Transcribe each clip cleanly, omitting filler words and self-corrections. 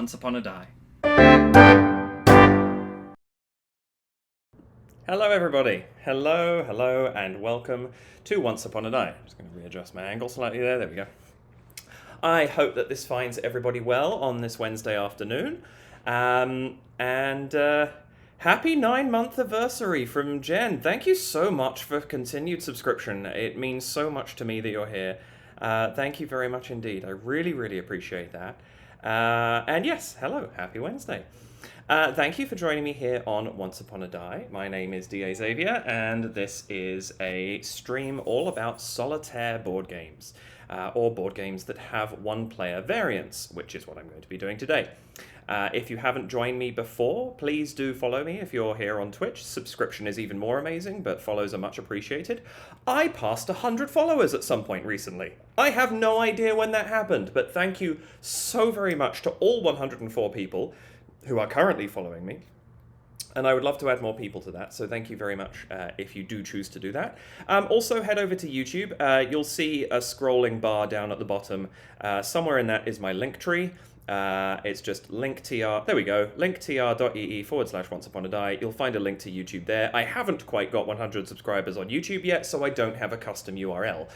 Once Upon a Die. Hello everybody, hello, and welcome to Once Upon a Die. I'm just going to readjust my angle slightly there we go. I hope that this finds everybody well on this Wednesday afternoon. Happy 9-month anniversary from Jen. Thank you so much for continued subscription. It means so much to me that you're here. Thank you very much indeed. I really appreciate that. And yes, hello, happy Wednesday. Thank you for joining me here on Once Upon a Die. My name is D.A. Xavier, and this is a stream all about solitaire board games, or board games that have one-player variants, which is what I'm going to be doing today. If you haven't joined me before, please do follow me if you're here on Twitch. Subscription is even more amazing, but follows are much appreciated. I passed 100 followers at some point recently. I have no idea when that happened, but thank you so very much to all 104 people who are currently following me. And I would love to add more people to that, so thank you very much if you do choose to do that. Also, head over to YouTube. You'll see a scrolling bar down at the bottom. Somewhere in that is my link tree. It's just linktr, there we go, linktr.ee/onceuponadie. You'll find a link to YouTube there. I haven't quite got 100 subscribers on YouTube yet, so I don't have a custom URL.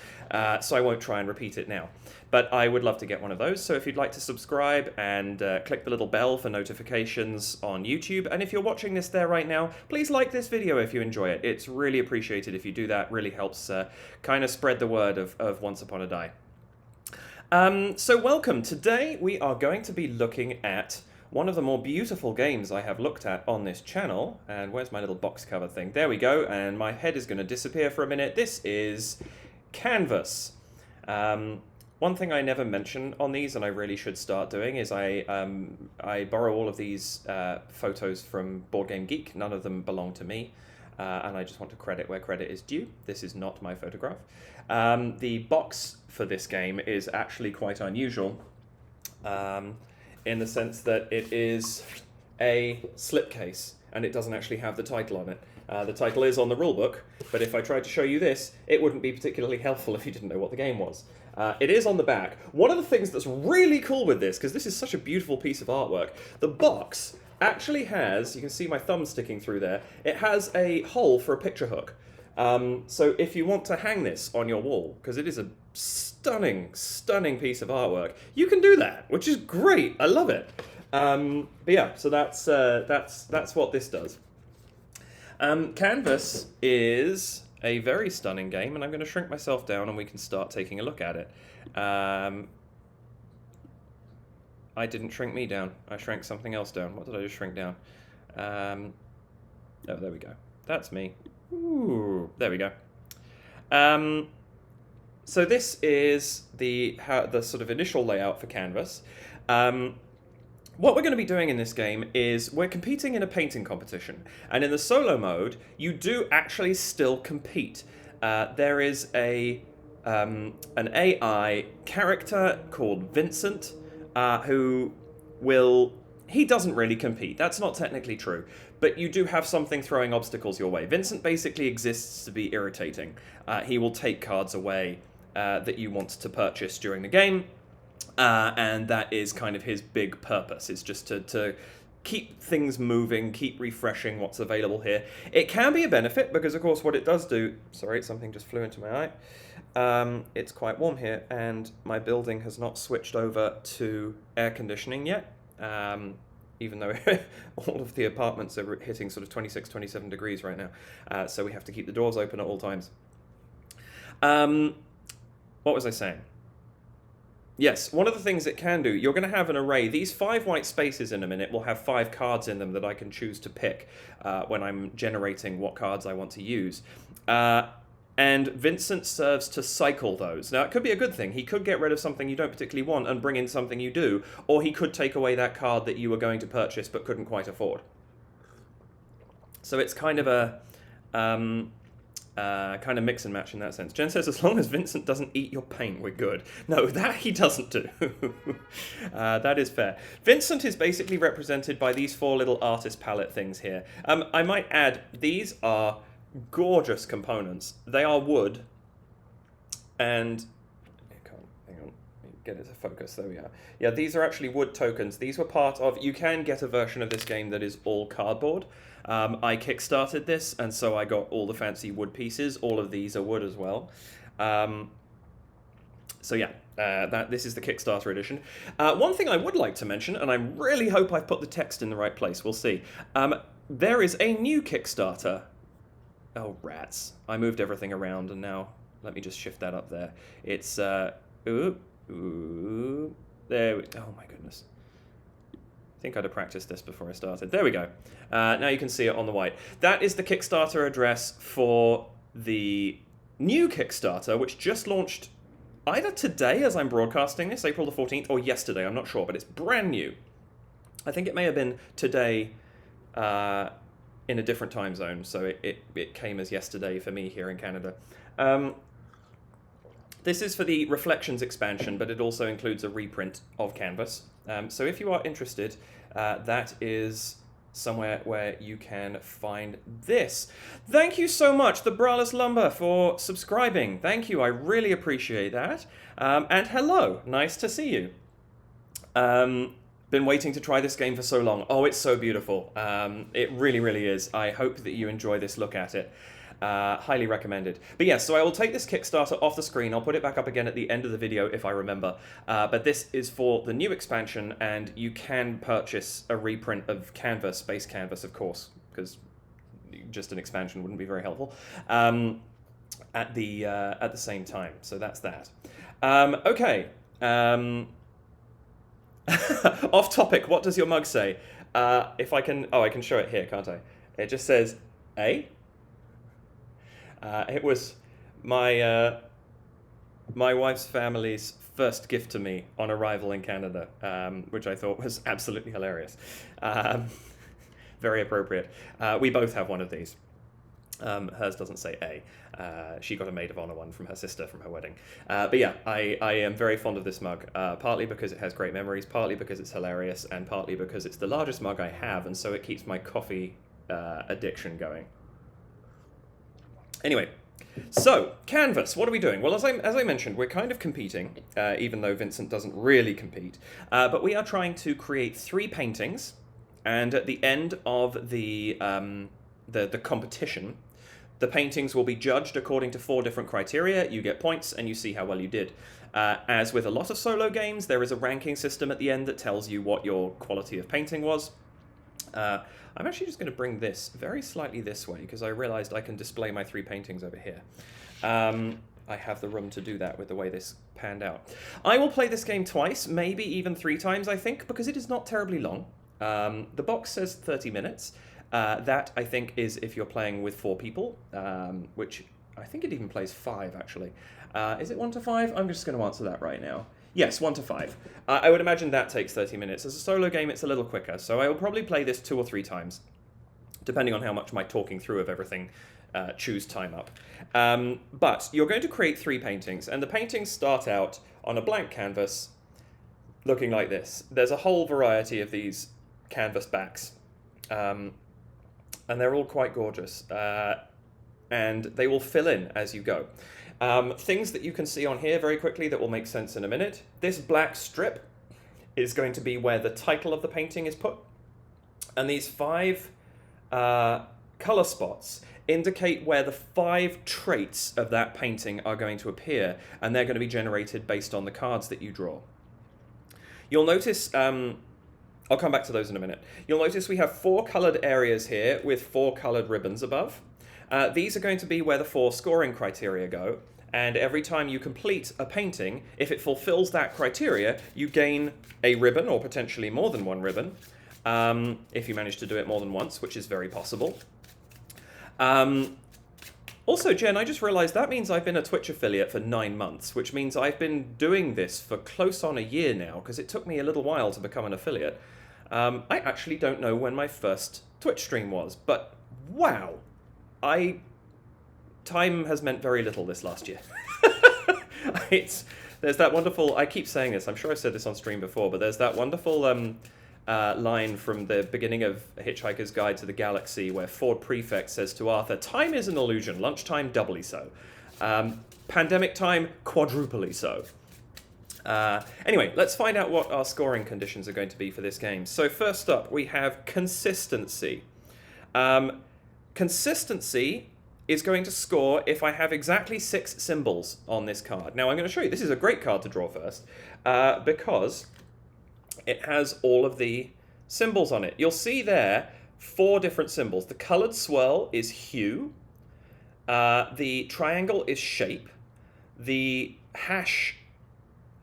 So I won't try and repeat it now. But I would love to get one of those, so if you'd like to subscribe and click the little bell for notifications on YouTube, and if you're watching this there right now, please like this video if you enjoy it. It's really appreciated if you do that. Really helps kind of spread the word of Once Upon a Die. So welcome. Today we are going to be looking at one of the more beautiful games I have looked at on this channel. And where's my little box cover thing? There we go. And my head is going to disappear for a minute. This is Canvas. One thing I never mention on these, and I really should start doing, is I borrow all of these photos from Board Game Geek. None of them belong to me. And I just want to credit where credit is due. This is not my photograph. The box for this game is actually quite unusual in the sense that it is a slipcase and it doesn't actually have the title on it. The title is on the rulebook, but if I tried to show you this, it wouldn't be particularly helpful if you didn't know what the game was. It is on the back. One of the things that's really cool with this, because this is such a beautiful piece of artwork, the box actually has, you can see my thumb sticking through there, it has a hole for a picture hook. So if you want to hang this on your wall, because it is a stunning piece of artwork, you can do that, which is great. I love it. But yeah, so that's what this does. Canvas is a very stunning game, and I'm going to shrink myself down and we can start taking a look at it. I didn't shrink me down. I shrank something else down. What did I just shrink down? Oh, there we go. That's me. Ooh, there we go. So this is the sort of initial layout for Canvas. What we're going to be doing in this game is we're competing in a painting competition. And in the solo mode, you do actually still compete. There is an AI character called Vincent, who he doesn't really compete. That's not technically true. But you do have something throwing obstacles your way. Vincent basically exists to be irritating. He will take cards away that you want to purchase during the game. And that is kind of his big purpose, is just to keep things moving, keep refreshing what's available here. It can be a benefit, because of course what it does do... Sorry, something just flew into my eye. It's quite warm here, and my building has not switched over to air conditioning yet, even though all of the apartments are hitting sort of 26, 27 degrees right now. So we have to keep the doors open at all times. What was I saying? Yes, one of the things it can do, you're going to have an array. These 5 white spaces in a minute will have 5 cards in them that I can choose to pick when I'm generating what cards I want to use. And Vincent serves to cycle those. Now, it could be a good thing. He could get rid of something you don't particularly want and bring in something you do, or he could take away that card that you were going to purchase but couldn't quite afford. So it's kind of a kind of mix and match in that sense. Jen says, as long as Vincent doesn't eat your paint, we're good. No, that he doesn't do. That is fair. Vincent is basically represented by these 4 little artist palette things here. I might add, these are gorgeous components. They are wood, and hang on, get it to focus. There we are. Yeah, these are actually wood tokens. These were part of... You can get a version of this game that is all cardboard. I kickstarted this, and so I got all the fancy wood pieces. All of these are wood as well. So yeah, this is the Kickstarter edition. One thing I would like to mention, and I really hope I've put the text in the right place, we'll see. There is a new Kickstarter. Oh, rats. I moved everything around, and now... Let me just shift that up there. It's, there we... Oh my goodness. I think I'd have practiced this before I started. There we go. Now you can see it on the white. That is the Kickstarter address for the new Kickstarter, which just launched either today as I'm broadcasting this, April the 14th, or yesterday, I'm not sure, but it's brand new. I think it may have been today in a different time zone, so it came as yesterday for me here in Canada. This is for the Reflections expansion, but it also includes a reprint of Canvas. So if you are interested, that is somewhere where you can find this. Thank you so much, the Braless Lumber, for subscribing. Thank you, I really appreciate that. And hello, nice to see you. Been waiting to try this game for so long. Oh, it's so beautiful. It really, really is. I hope that you enjoy this look at it. Highly recommended. But yes, so I will take this Kickstarter off the screen. I'll put it back up again at the end of the video if I remember. But this is for the new expansion, and you can purchase a reprint of Canvas, base Canvas, of course, because just an expansion wouldn't be very helpful, at the same time. So that's that. Okay. Off topic, what does your mug say? If I can... Oh, I can show it here, can't I? It just says, A. It was my wife's family's first gift to me on arrival in Canada, which I thought was absolutely hilarious. Very appropriate. We both have one of these. Hers doesn't say A. She got a maid of honor one from her sister from her wedding. But yeah, I am very fond of this mug, partly because it has great memories, partly because it's hilarious, and partly because it's the largest mug I have, and so it keeps my coffee addiction going. Anyway, so, Canvas, what are we doing? Well, as I mentioned, we're kind of competing, even though Vincent doesn't really compete. But we are trying to create 3 paintings, and at the end of the competition, the paintings will be judged according to 4 different criteria. You get points, and you see how well you did. As with a lot of solo games, there is a ranking system at the end that tells you what your quality of painting was. I'm actually just going to bring this very slightly this way, because I realized I can display my 3 paintings over here. I have the room to do that with the way this panned out. I will play this game twice, maybe even 3 times, I think, because it is not terribly long. The box says 30 minutes. That, I think, is if you're playing with 4 people, which I think it even plays 5, actually. Is it 1 to 5? I'm just going to answer that right now. Yes, 1 to 5. I would imagine that takes 30 minutes. As a solo game, it's a little quicker, so I will probably play this 2 or 3 times, depending on how much my talking through of everything chews time up. But you're going to create 3 paintings, and the paintings start out on a blank canvas, looking like this. There's a whole variety of these canvas backs, and they're all quite gorgeous, and they will fill in as you go. Things that you can see on here very quickly that will make sense in a minute. This black strip is going to be where the title of the painting is put. And these 5 color spots indicate where the 5 traits of that painting are going to appear, and they're going to be generated based on the cards that you draw. You'll notice, I'll come back to those in a minute. You'll notice we have 4 colored areas here with 4 colored ribbons above. These are going to be where the 4 scoring criteria go, and every time you complete a painting, if it fulfills that criteria, you gain a ribbon, or potentially more than 1 ribbon, if you manage to do it more than once, which is very possible. Also, Jen, I just realized that means I've been a Twitch affiliate for 9 months, which means I've been doing this for close on a year now, because it took me a little while to become an affiliate. I actually don't know when my first Twitch stream was, but wow! Time has meant very little this last year. There's that wonderful, I keep saying this, I'm sure I've said this on stream before, but there's that wonderful line from the beginning of Hitchhiker's Guide to the Galaxy where Ford Prefect says to Arthur, "Time is an illusion, lunchtime doubly so. Pandemic time, quadruply so." Anyway, let's find out what our scoring conditions are going to be for this game. So first up, we have consistency. Consistency is going to score if I have exactly 6 symbols on this card. Now I'm going to show you, this is a great card to draw first, because it has all of the symbols on it. You'll see there 4 different symbols. The colored swirl is hue, the triangle is shape, the hash,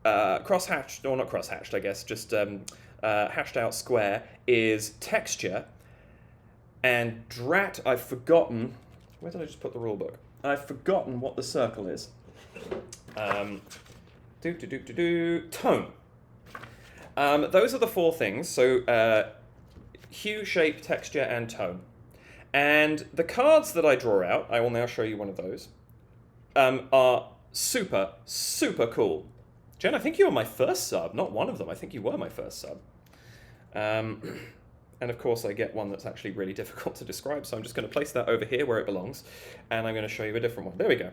cross-hatched, or not cross-hatched I guess, just hashed out square is texture, and drat, I've forgotten, where did I just put the rule book? I've forgotten what the circle is. Tone. Those are the 4 things, so hue, shape, texture, and tone. And the cards that I draw out, I will now show you one of those, are super, super cool. Jen, I think you were my first sub, not one of them. I think you were my first sub. And of course I get one that's actually really difficult to describe, so I'm just going to place that over here where it belongs, and I'm going to show you a different one. There we go.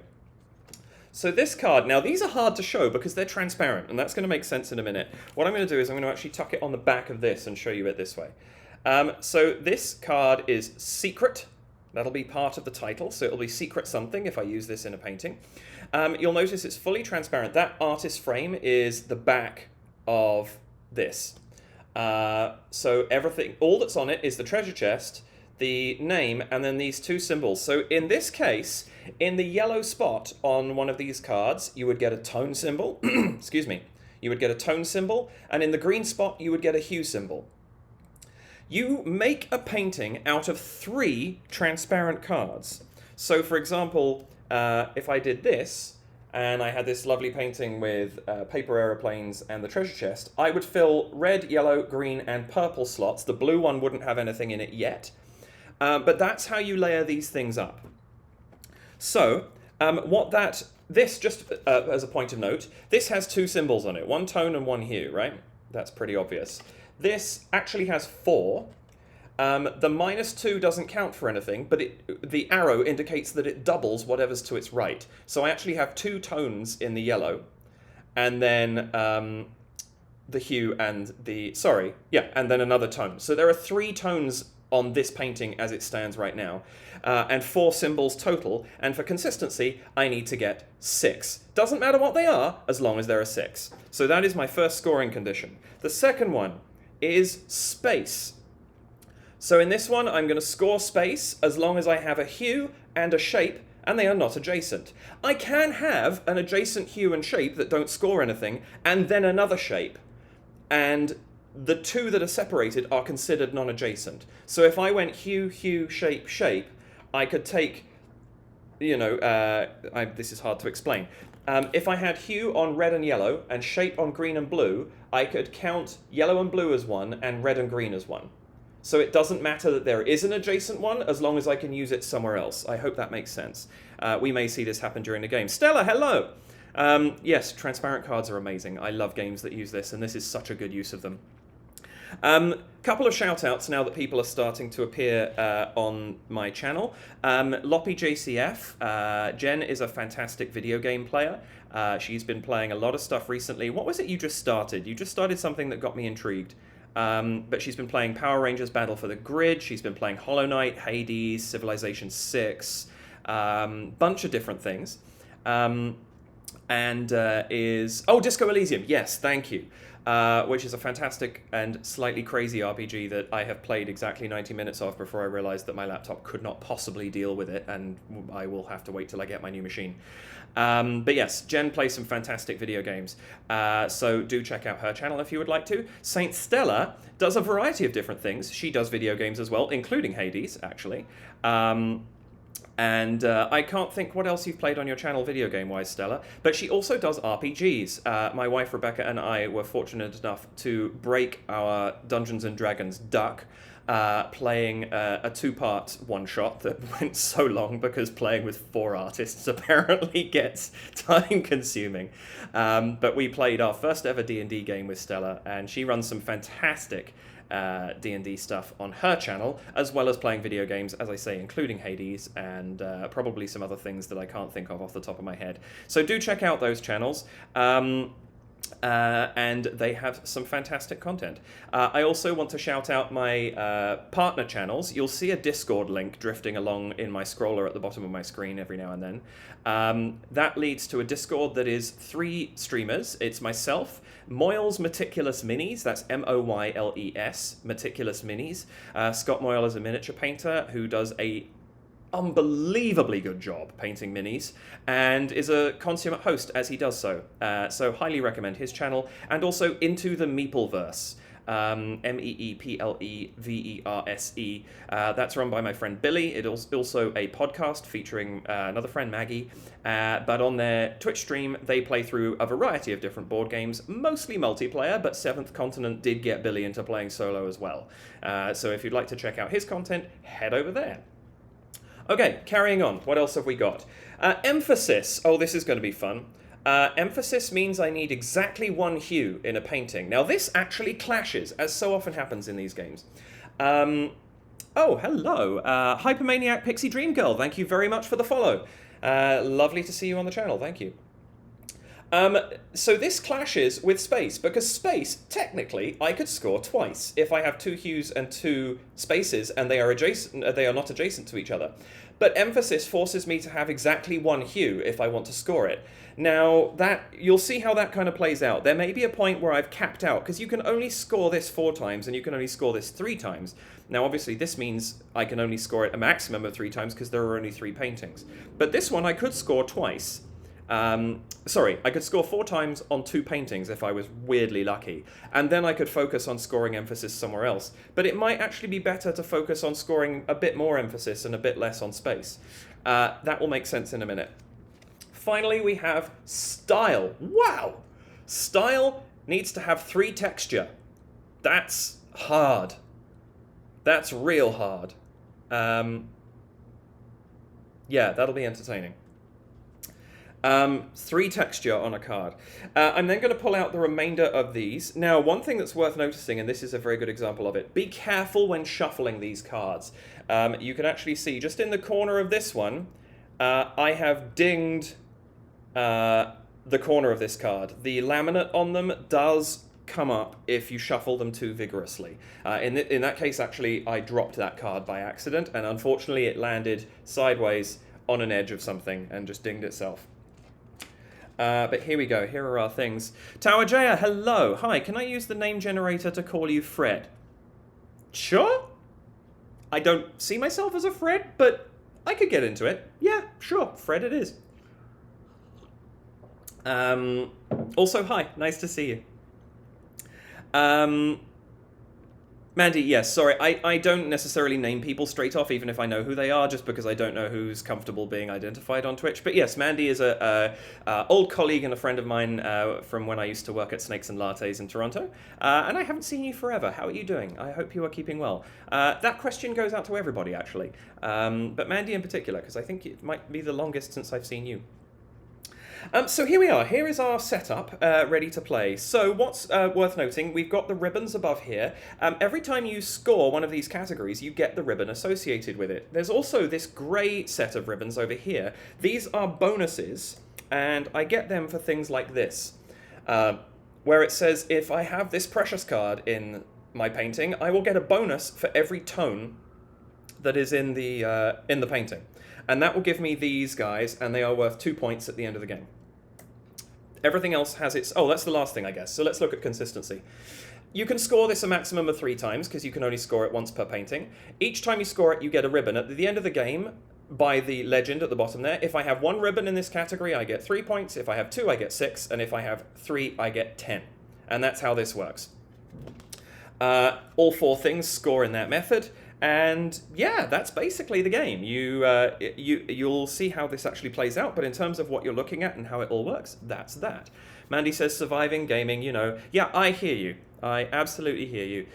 So this card, now these are hard to show because they're transparent, and that's going to make sense in a minute. What I'm going to do is I'm going to actually tuck it on the back of this and show you it this way. So this card is secret. That'll be part of the title, so it'll be secret something if I use this in a painting. You'll notice it's fully transparent. That artist frame is the back of this. So everything, all that's on it is the treasure chest, the name, and then these 2 symbols. So in this case, in the yellow spot on one of these cards, you would get a tone symbol. Excuse me. You would get a tone symbol, and in the green spot, you would get a hue symbol. You make a painting out of 3 transparent cards. So for example, if I did this, and I had this lovely painting with paper aeroplanes and the treasure chest, I would fill red, yellow, green, and purple slots. The blue one wouldn't have anything in it yet. But that's how you layer these things up. So, this, just as a point of note, this has 2 symbols on it, 1 tone and 1 hue, right? That's pretty obvious. This actually has 4. The -2 doesn't count for anything, but the arrow indicates that it doubles whatever's to its right. So I actually have 2 tones in the yellow, and then the hue and and then another tone. So there are 3 tones on this painting as it stands right now, and 4 symbols total, and for consistency, I need to get 6. Doesn't matter what they are, as long as there are 6. So that is my first scoring condition. The second one is space. So in this one, I'm going to score space as long as I have a hue and a shape, and they are not adjacent. I can have an adjacent hue and shape that don't score anything, and then another shape, and the 2 that are separated are considered non-adjacent. So if I went hue, hue, shape, shape, I could take, you know, this is hard to explain. If I had hue on red and yellow, and shape on green and blue, I could count yellow and blue as 1, and red and green as 1. So it doesn't matter that there is an adjacent one, as long as I can use it somewhere else. I hope that makes sense. We may see this happen during the game. Stella, hello! Yes, transparent cards are amazing. I love games that use this, and this is such a good use of them. Couple of shout-outs now that people are starting to appear on my channel. Loppy JCF. Jen is a fantastic video game player. She's been playing a lot of stuff recently. What was it you just started? You just started something that got me intrigued. But she's been playing Power Rangers Battle for the Grid, she's been playing Hollow Knight, Hades, Civilization 6, bunch of different things. Disco Elysium, yes, thank you. Which is a fantastic and slightly crazy RPG that I have played exactly 90 minutes of before I realized that my laptop could not possibly deal with it, and I will have to wait till I get my new machine. But yes, Jen plays some fantastic video games, so do check out her channel if you would like to. Saint Stella does a variety of different things. She does video games as well, including Hades, actually. I can't think what else you've played on your channel video game-wise, Stella, but she also does RPGs. My wife Rebecca and I were fortunate enough to break our Dungeons & Dragons duck playing a 2-part one-shot that went so long because playing with 4 artists apparently gets time-consuming. But we played our first ever D&D game with Stella, and she runs some fantastic D&D stuff on her channel, as well as playing video games, as I say, including Hades, and probably some other things that I can't think of off the top of my head. So do check out those channels. And they have some fantastic content. I also want to shout out my partner channels. You'll see a Discord link drifting along in my scroller at the bottom of my screen every now and then. That leads to a Discord that is 3 streamers. It's myself, Moyles Meticulous Minis, that's Moyles, Meticulous Minis. Scott Moyle is a miniature painter who does a unbelievably good job painting minis and is a consummate host as he does so. So highly recommend his channel. And also Into the Meepleverse, Meepleverse. That's run by my friend Billy. It is also a podcast featuring another friend, Maggie. But on their Twitch stream, they play through a variety of different board games, mostly multiplayer, but Seventh Continent did get Billy into playing solo as well. So if you'd like to check out his content, head over there. Okay, carrying on. What else have we got? Emphasis. Oh, this is going to be fun. Emphasis means I need exactly 1 hue in a painting. Now, this actually clashes, as so often happens in these games. Oh, hello. Hypermaniac Pixie Dream Girl, thank you very much for the follow. Lovely to see you on the channel, thank you. So this clashes with space, because space, technically, I could score twice if I have 2 hues and 2 spaces, and they are not adjacent to each other. But emphasis forces me to have exactly 1 hue if I want to score it. Now, you'll see how that kind of plays out. There may be a point where I've capped out, because you can only score this 4 times, and you can only score this 3 times. Now, obviously, this means I can only score it a maximum of 3 times, because there are only 3 paintings. But this one I could score twice. I could score 4 times on 2 paintings if I was weirdly lucky, and then I could focus on scoring emphasis somewhere else. But it might actually be better to focus on scoring a bit more emphasis and a bit less on space. That will make sense in a minute. Finally, we have style. Wow! Style needs to have 3 texture. That's hard. That's real hard. Yeah, that'll be entertaining. 3 texture on a card. I'm then going to pull out the remainder of these. Now, one thing that's worth noticing, and this is a very good example of it, be careful when shuffling these cards. You can actually see, just in the corner of this one, I have dinged the corner of this card. The laminate on them does come up if you shuffle them too vigorously. In that case, actually, I dropped that card by accident, and unfortunately it landed sideways on an edge of something and just dinged itself. But here we go. Here are our things. Tower Jaya, hello. Hi, can I use the name generator to call you Fred? Sure. I don't see myself as a Fred, but I could get into it. Yeah, sure. Fred it is. Also, hi. Nice to see you. Mandy, yes, sorry, I don't necessarily name people straight off, even if I know who they are, just because I don't know who's comfortable being identified on Twitch. But yes, Mandy is a old colleague and a friend of mine from when I used to work at Snakes and Lattes in Toronto. And I haven't seen you forever. How are you doing? I hope you are keeping well. That question goes out to everybody, actually. But Mandy in particular, because I think it might be the longest since I've seen you. So here we are. Here is our setup, ready to play. So what's worth noting, we've got the ribbons above here. Every time you score one of these categories, you get the ribbon associated with it. There's also this grey set of ribbons over here. These are bonuses, and I get them for things like this, where it says if I have this precious card in my painting, I will get a bonus for every tone that is in the painting. And that will give me these guys, and they are worth 2 points at the end of the game. Everything else has its... Oh, that's the last thing, I guess. So let's look at consistency. You can score this a maximum of 3 times, because you can only score it once per painting. Each time you score it, you get a ribbon. At the end of the game, by the legend at the bottom there, if I have 1 ribbon in this category, I get 3 points. If I have 2, I get 6. And if I have 3, I get 10. And that's how this works. All 4 things score in that method. And yeah, that's basically the game. You'll see how this actually plays out, but in terms of what you're looking at and how it all works, that's that. Mandy says surviving gaming, you know. Yeah, I hear you. I absolutely hear you.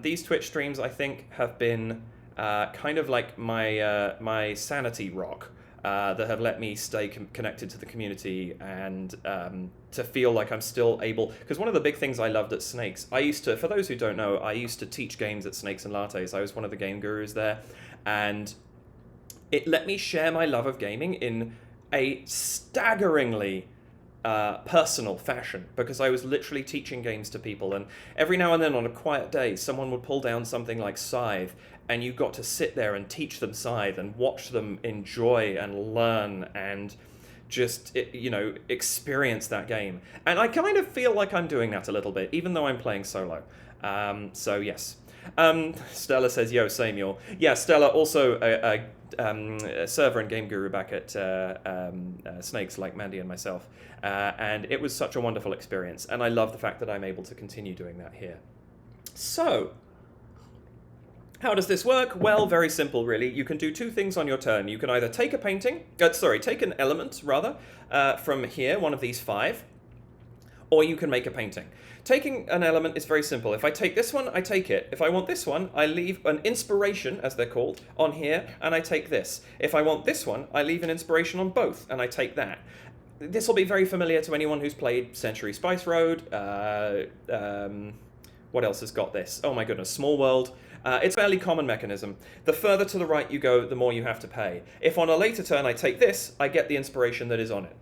These Twitch streams, I think, have been kind of like my sanity rock that have let me stay connected to the community and to feel like I'm still able... Because one of the big things I loved at Snakes, I used to, for those who don't know, I used to teach games at Snakes and Lattes. I was one of the game gurus there. And it let me share my love of gaming in a staggeringly personal fashion, because I was literally teaching games to people, and every now and then on a quiet day someone would pull down something like Scythe, and you got to sit there and teach them Scythe and watch them enjoy and learn and just, you know, experience that game. And I kind of feel like I'm doing that a little bit, even though I'm playing solo. So yes. Stella says, yo, same y'all. Yeah, Stella, also a server and game guru back at Snakes, like Mandy and myself. And it was such a wonderful experience. And I love the fact that I'm able to continue doing that here. So, how does this work? Well, very simple, really. You can do two things on your turn. You can either take a painting, take an element, rather, from here, one of these 5, or you can make a painting. Taking an element is very simple. If I take this one, I take it. If I want this one, I leave an inspiration, as they're called, on here, and I take this. If I want this one, I leave an inspiration on both, and I take that. This will be very familiar to anyone who's played Century Spice Road. What else has got this? Oh my goodness, Small World. It's a fairly common mechanism. The further to the right you go, the more you have to pay. If on a later turn I take this, I get the inspiration that is on it.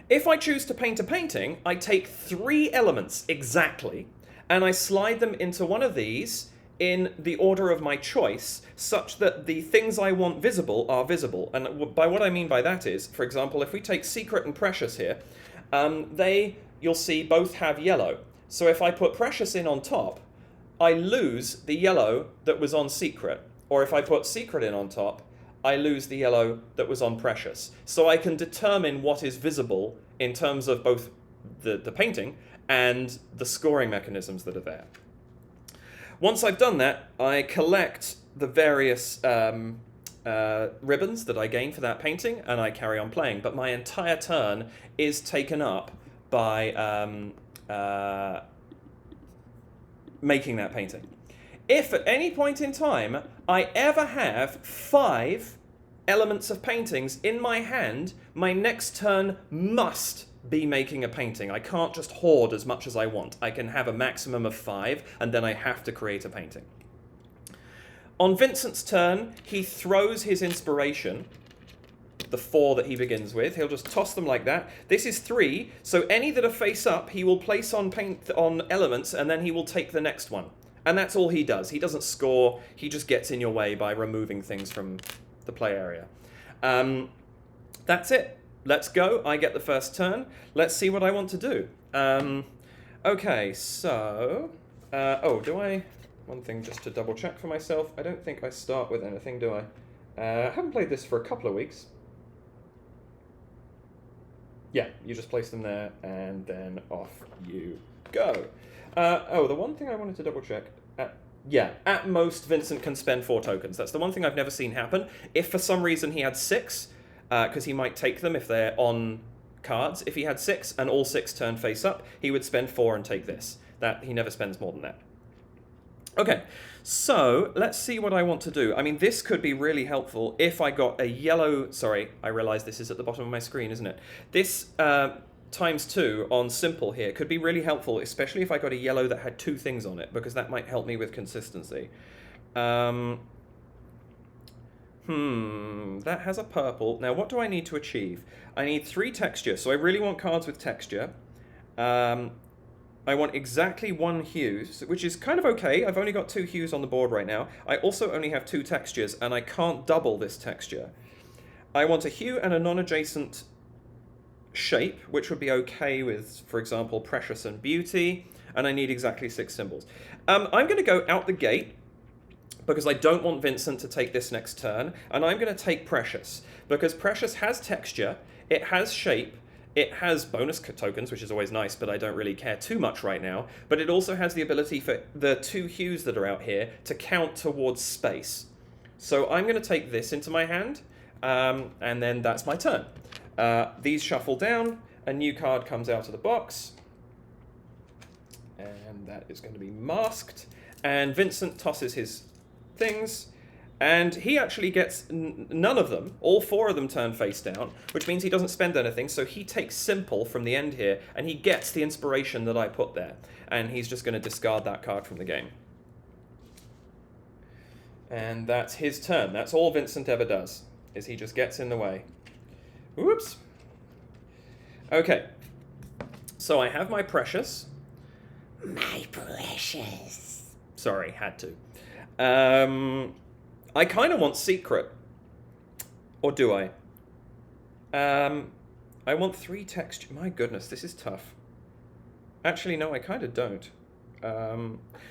If I choose to paint a painting, I take 3 elements exactly, and I slide them into one of these in the order of my choice, such that the things I want visible are visible. And by what I mean by that is, for example, if we take Secret and Precious here, you'll see, both have yellow. So if I put Precious in on top, I lose the yellow that was on Secret. Or if I put Secret in on top, I lose the yellow that was on Precious. So I can determine what is visible in terms of both the painting and the scoring mechanisms that are there. Once I've done that, I collect the various ribbons that I gain for that painting, and I carry on playing. But my entire turn is taken up by making that painting. If at any point in time I ever have 5 elements of paintings in my hand, my next turn must be making a painting. I can't just hoard as much as I want. I can have a maximum of 5, and then I have to create a painting. On Vincent's turn, he throws his inspiration, the 4 that he begins with. He'll just toss them like that. This is 3, so any that are face up, he will place on elements, and then he will take the next one. And that's all he does. He doesn't score, he just gets in your way by removing things from the play area. That's it. Let's go. I get the first turn. Let's see what I want to do. Okay, so... one thing just to double check for myself. I don't think I start with anything, do I? I haven't played this for a couple of weeks. Yeah, you just place them there, and then off you go. The one thing I wanted to double check. At most, Vincent can spend 4 tokens. That's the one thing I've never seen happen. If for some reason he had 6, because he might take them if they're on cards. If he had 6 and all 6 turn face up, he would spend 4 and take this. That he never spends more than that. Okay, so let's see what I want to do. I mean, this could be really helpful if I got a yellow... Sorry, I realise this is at the bottom of my screen, isn't it? This... ×2 on simple here could be really helpful, especially if I got a yellow that had 2 things on it, because that might help me with consistency. That has a purple. Now, what do I need to achieve? I need 3 texture, so I really want cards with texture. I want exactly 1 hue, which is kind of okay. I've only got 2 hues on the board right now. I also only have 2 textures, and I can't double this texture. I want a hue and a non-adjacent shape, which would be okay with, for example, Precious and Beauty, and I need exactly 6 symbols. I'm going to go out the gate, because I don't want Vincent to take this next turn, and I'm going to take Precious, because Precious has texture, it has shape, it has bonus tokens, which is always nice, but I don't really care too much right now, but it also has the ability for the 2 hues that are out here to count towards space. So I'm going to take this into my hand, and then that's my turn. These shuffle down, a new card comes out of the box, and that is going to be masked, and Vincent tosses his things, and he actually gets none of them. All 4 of them turn face down, which means he doesn't spend anything, so he takes simple from the end here, and he gets the inspiration that I put there, and he's just going to discard that card from the game. And that's his turn. That's all Vincent ever does, is he just gets in the way. Oops. Okay. So I have my precious. My precious. Sorry, had to. I kind of want secret. Or do I? I want 3 texture. My goodness, this is tough. Actually, no, I kind of don't.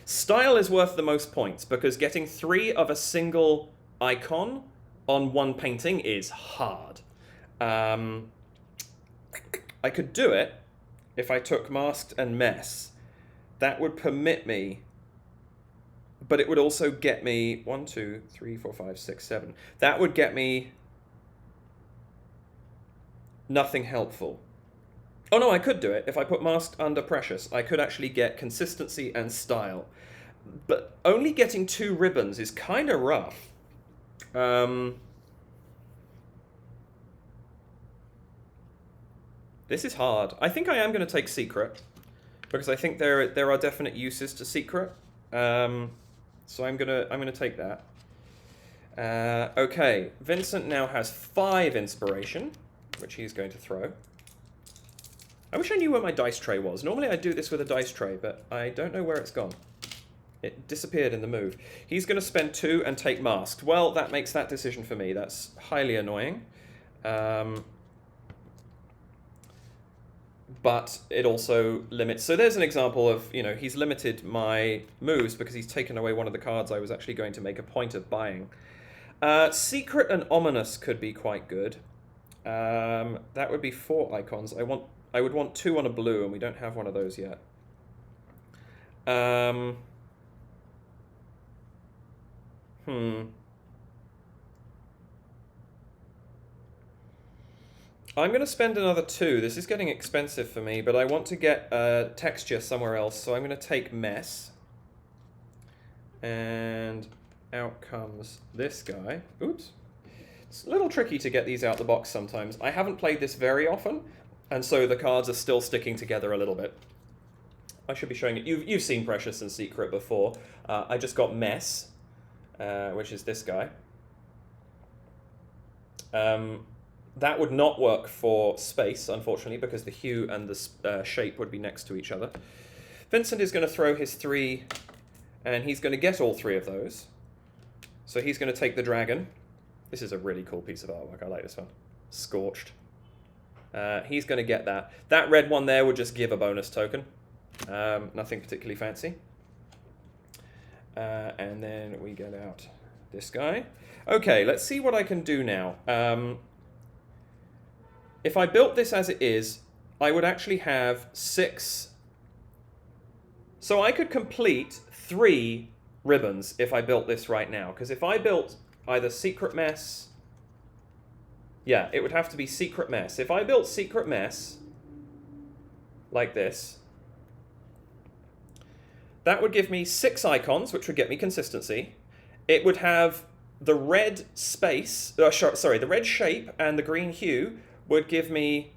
Style is worth the most points because getting 3 of a single icon on one painting is hard. I could do it if I took masked and mess. That would permit me, but it would also get me 1, 2, 3, 4, 5, 6, 7. That would get me nothing helpful. Oh no, I could do it. If I put masked under precious, I could actually get consistency and style. But only getting 2 ribbons is kind of rough. This is hard. I think I am going to take secret because I think there are definite uses to secret. So I'm gonna take that. Okay, Vincent now has 5 inspiration, which he's going to throw. I wish I knew where my dice tray was. Normally I do this with a dice tray, but I don't know where it's gone. It disappeared in the move. He's going to spend 2 and take masked. Well, that makes that decision for me. That's highly annoying. But it also limits. So there's an example of, he's limited my moves because he's taken away one of the cards I was actually going to make a point of buying. Secret and ominous could be quite good. That would be 4 icons. I would want 2 on a blue, and we don't have one of those yet. I'm going to spend another 2. This is getting expensive for me, but I want to get texture somewhere else, so I'm going to take mess. And out comes this guy. Oops. It's a little tricky to get these out the box sometimes. I haven't played this very often, and so the cards are still sticking together a little bit. I should be showing it. You've seen Precious and Secret before. I just got Mess, which is this guy. That would not work for space, unfortunately, because the hue and the shape would be next to each other. Vincent is going to throw his 3, and he's going to get all 3 of those. So he's going to take the dragon. This is a really cool piece of artwork. I like this one. Scorched. He's going to get that. That red one there would just give a bonus token. Nothing particularly fancy. And then we get out this guy. Okay, let's see what I can do now. If I built this as it is, I would actually have 6. So I could complete 3 ribbons if I built this right now. Because if I built either Secret Mess... Yeah, it would have to be Secret Mess. If I built Secret Mess, like this, that would give me 6 icons, which would get me consistency. It would have the red space... sorry, the red shape and the green hue would give me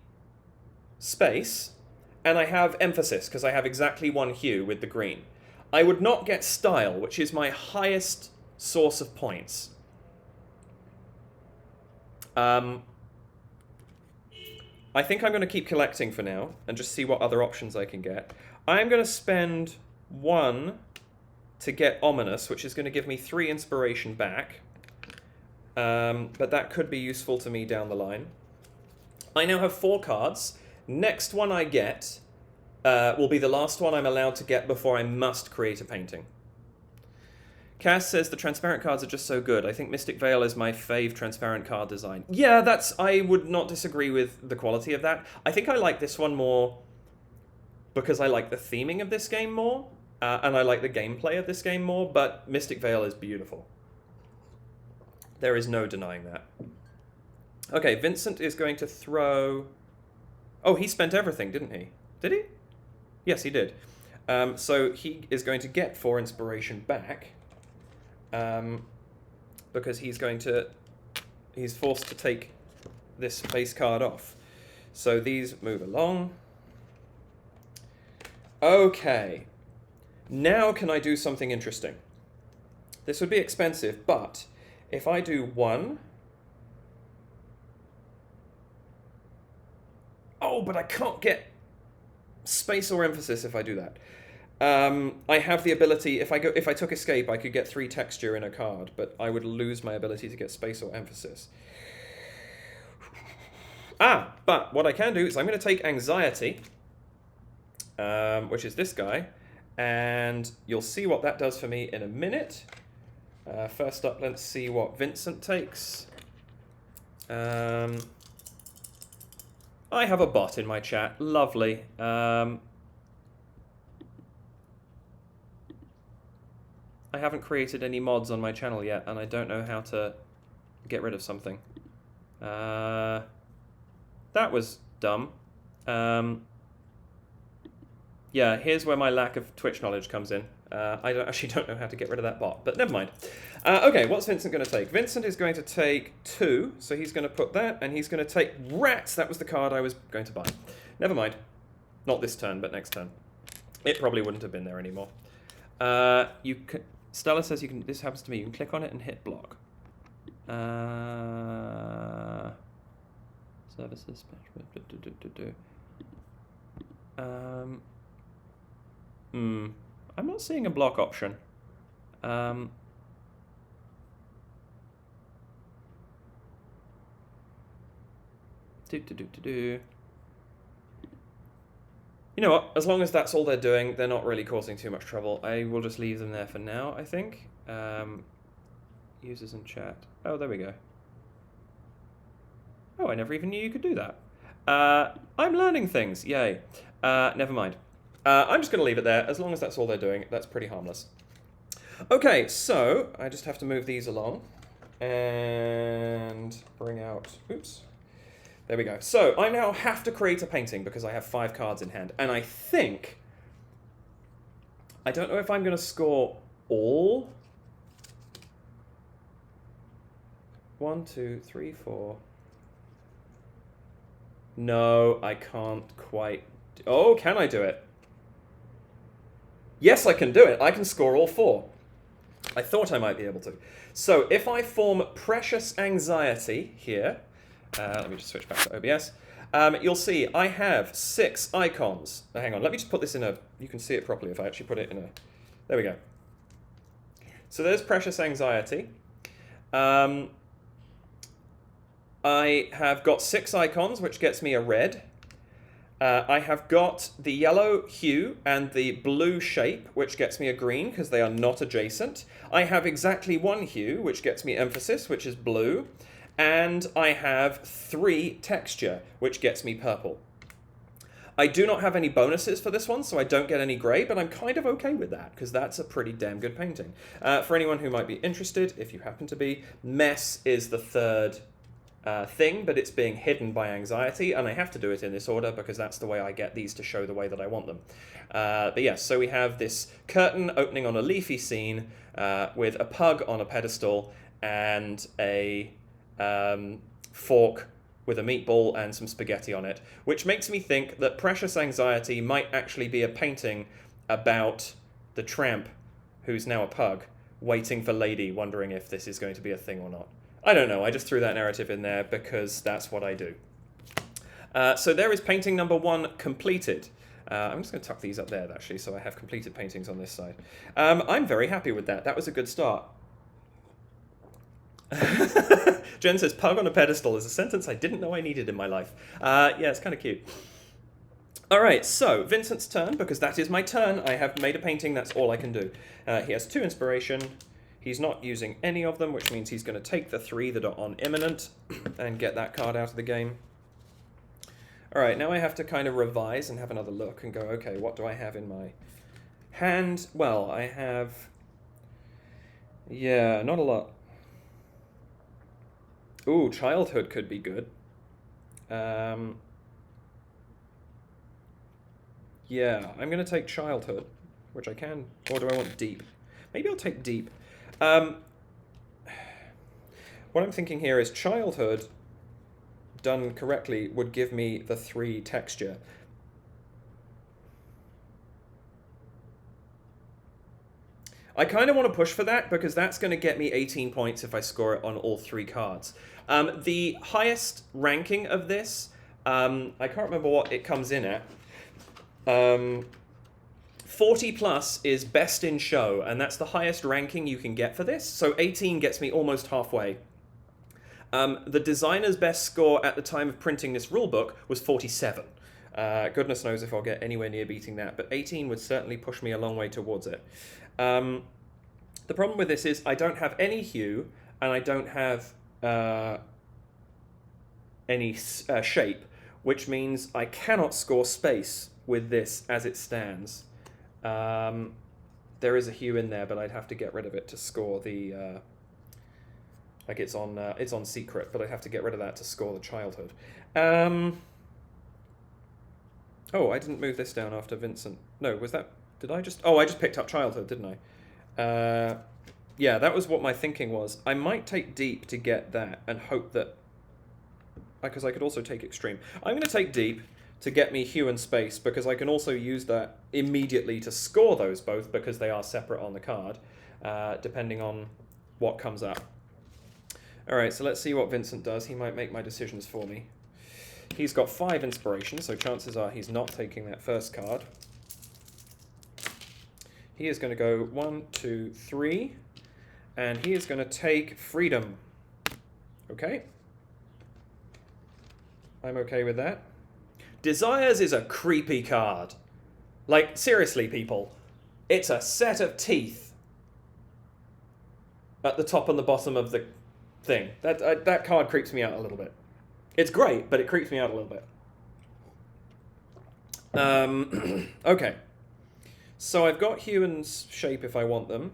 space, and I have emphasis, because I have exactly 1 hue with the green. I would not get style, which is my highest source of points. I think I'm going to keep collecting for now, and just see what other options I can get. I'm going to spend 1 to get Ominous, which is going to give me 3 inspiration back. But that could be useful to me down the line. I now have 4 cards. Next one I get will be the last one I'm allowed to get before I must create a painting. Cass says the transparent cards are just so good. I think Mystic Veil is my fave transparent card design. Yeah, I would not disagree with the quality of that. I think I like this one more because I like the theming of this game more, and I like the gameplay of this game more, but Mystic Veil is beautiful. There is no denying that. Okay, Vincent is going to throw... Oh, he spent everything, didn't he? Did he? Yes, he did. So he is going to get 4 inspiration back. Because he's forced to take this base card off. So these move along. Okay. Now can I do something interesting? This would be expensive, but if I do 1... Oh, but I can't get space or emphasis if I do that. I have the ability, if I took escape, I could get 3 texture in a card, but I would lose my ability to get space or emphasis. But what I can do is I'm going to take anxiety, which is this guy, and you'll see what that does for me in a minute. First up, let's see what Vincent takes. I have a bot in my chat. Lovely. I haven't created any mods on my channel yet, and I don't know how to get rid of something. That was dumb. Yeah, here's where my lack of Twitch knowledge comes in. I actually don't know how to get rid of that bot, but never mind. Okay, what's Vincent going to take? Vincent is going to take 2, so he's going to put that, and he's going to take Rats. That was the card I was going to buy. Never mind. Not this turn, but next turn. It probably wouldn't have been there anymore. You can, Stella says you can. This happens to me. You can click on it and hit block. Services. I'm not seeing a block option. You know what? As long as that's all they're doing, they're not really causing too much trouble. I will just leave them there for now, I think. Users in chat. Oh, there we go. Oh, I never even knew you could do that. I'm learning things. Yay. Never mind. I'm just going to leave it there. As long as that's all they're doing, that's pretty harmless. Okay, so I just have to move these along and bring out... Oops. There we go. So I now have to create a painting because I have 5 cards in hand. And I think... I don't know if I'm going to score all... 1, 2, 3, 4... No, I can't quite... Oh, can I do it? Yes, I can do it. I can score all 4. I thought I might be able to. So if I form Precious Anxiety here... let me just switch back to OBS. You'll see I have 6 icons. Now, hang on, let me just put this in a... You can see it properly if I actually put it in a... There we go. So there's Precious Anxiety. I have got 6 icons, which gets me a red. I have got the yellow hue and the blue shape, which gets me a green, because they are not adjacent. I have exactly 1 hue, which gets me emphasis, which is blue. And I have 3 texture, which gets me purple. I do not have any bonuses for this one, so I don't get any grey, but I'm kind of okay with that, because that's a pretty damn good painting. For anyone who might be interested, if you happen to be, Mess is the 3rd thing, but it's being hidden by Anxiety, and I have to do it in this order because that's the way I get these to show the way that I want them. But yes, so we have this curtain opening on a leafy scene with a pug on a pedestal and a fork with a meatball and some spaghetti on it, which makes me think that Precious Anxiety might actually be a painting about the tramp, who's now a pug, waiting for Lady, wondering if this is going to be a thing or not. I don't know, I just threw that narrative in there because that's what I do. So there is painting number 1 completed. I'm just going to tuck these up there, actually, so I have completed paintings on this side. I'm very happy with that. That was a good start. Jen says, pug on a pedestal is a sentence I didn't know I needed in my life. Yeah, it's kind of cute. All right, so Vincent's turn, because that is my turn. I have made a painting, that's all I can do. He has 2 inspiration. He's not using any of them, which means he's going to take the 3 that are on imminent and get that card out of the game. All right, now I have to kind of revise and have another look and go, okay, what do I have in my hand? Well, I have... Yeah, not a lot. Ooh, Childhood could be good. Yeah, I'm going to take Childhood, which I can... Or do I want Deep? Maybe I'll take Deep. What I'm thinking here is Childhood, done correctly, would give me the 3 texture. I kind of want to push for that because that's going to get me 18 points if I score it on all 3 cards. The highest ranking of this I can't remember what it comes in at. 40 plus is best in show, and that's the highest ranking you can get for this. So 18 gets me almost halfway. The designer's best score at the time of printing this rulebook was 47. Goodness knows if I'll get anywhere near beating that, but 18 would certainly push me a long way towards it. The problem with this is I don't have any hue, and I don't have any shape, which means I cannot score space with this as it stands. There is a hue in there, but I'd have to get rid of it to score the... like it's on secret, but I'd have to get rid of that to score the childhood. Oh, I didn't move this down after Vincent. No, was that... Did I just... Oh, I just picked up childhood, didn't I? Yeah, that was what my thinking was. I might take deep to get that and hope that... Because I could also take extreme. I'm going to take deep to get me hue and space, because I can also use that immediately to score those both, because they are separate on the card, depending on what comes up. Alright, so let's see what Vincent does. He might make my decisions for me. He's got 5 inspiration, so chances are he's not taking that first card. He is going to go 1, 2, 3, and he is going to take freedom. Okay. I'm okay with that. Desires is a creepy card. Like, seriously, people. It's a set of teeth at the top and the bottom of the thing. That card creeps me out a little bit. It's great, but it creeps me out a little bit. Okay. So I've got hue and shape if I want them.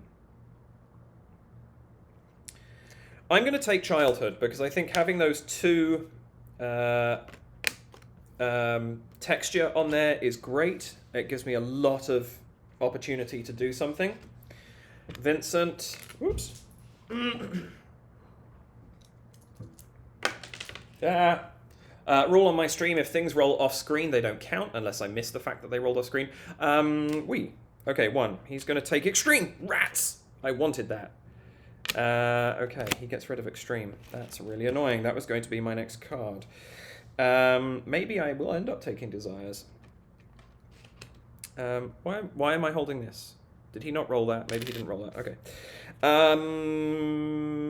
I'm going to take childhood, because I think having those two texture on there is great. It gives me a lot of opportunity to do something. Vincent, whoops. Rule on my stream, if things roll off screen, they don't count unless I miss the fact that they rolled off screen. Okay, 1. He's going to take extreme. Rats! I wanted that. Okay, he gets rid of extreme. That's really annoying. That was going to be my next card. Maybe I will end up taking desires. Why am I holding this? Did he not roll that? Maybe he didn't roll that. Okay.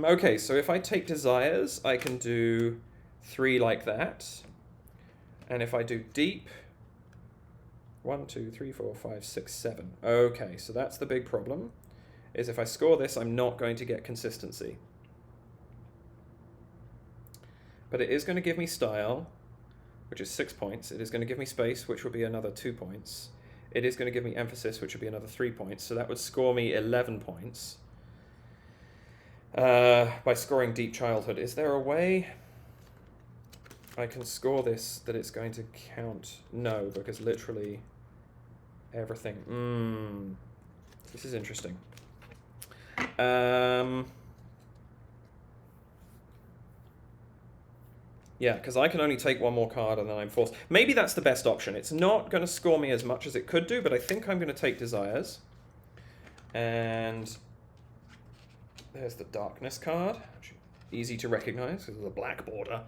Okay, so if I take desires, I can do 3 like that. And if I do deep, 1, 2, 3, 4, 5, 6, 7. Okay, so that's the big problem, is if I score this, I'm not going to get consistency. But it is going to give me style, which is 6 points. It is going to give me space, which will be another 2 points. It is going to give me emphasis, which would be another 3 points. So that would score me 11 points by scoring deep childhood. Is there a way I can score this that it's going to count? No, because literally everything. This is interesting. Yeah, because I can only take 1 more card and then I'm forced. Maybe that's the best option. It's not going to score me as much as it could do, but I think I'm going to take desires. And there's the darkness card. Easy to recognize because of the black border.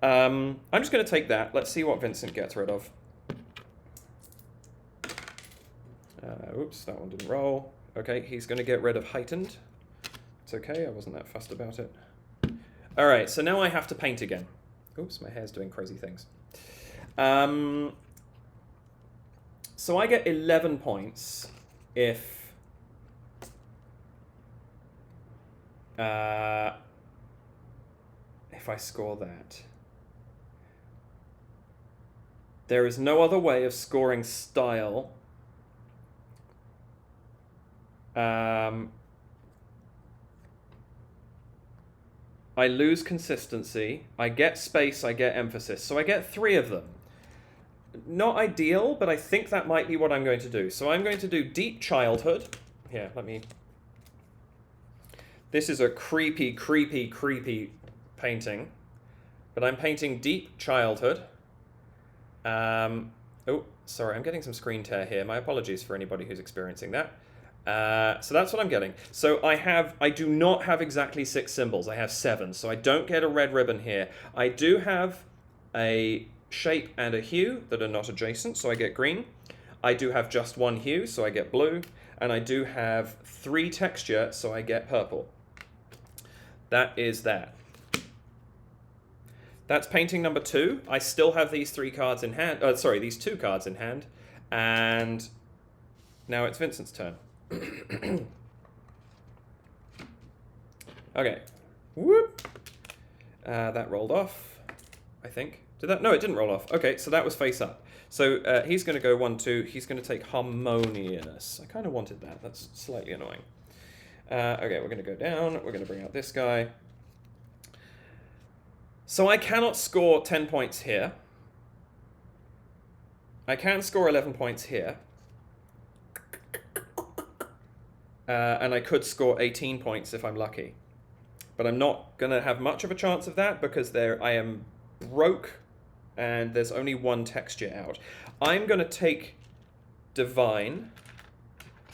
I'm just going to take that. Let's see what Vincent gets rid of. Oops, that one didn't roll. Okay, he's going to get rid of heightened. It's okay, I wasn't that fussed about it. All right, so now I have to paint again. Oops, my hair's doing crazy things. So I get 11 points if I score that. There is no other way of scoring style. I lose consistency, I get space, I get emphasis. So I get 3 of them. Not ideal, but I think that might be what I'm going to do. So I'm going to do deep childhood. Here, let me... This is a creepy, creepy, creepy painting. But I'm painting deep childhood. Oh, sorry, I'm getting some screen tear here. My apologies for anybody who's experiencing that. So that's what I'm getting. So I do not have exactly 6 symbols. I have 7, so I don't get a red ribbon here. I do have a shape and a hue that are not adjacent, so I get green. I do have just one hue, so I get blue. And I do have 3 texture, so I get purple. That is that. That's painting number 2. I still have these 3 cards in hand. These 2 cards in hand. And now it's Vincent's turn. Okay. Whoop. That rolled off, I think. Did that? No, it didn't roll off. Okay, so that was face up. So he's going to go 1, 2. He's going to take Harmonious. I kind of wanted that. That's slightly annoying. Okay, we're going to go down. We're going to bring out this guy. So I cannot score 10 points here. I can score 11 points here. And I could score 18 points if I'm lucky. But I'm not going to have much of a chance of that because I am broke and there's only 1 texture out. I'm going to take Divine,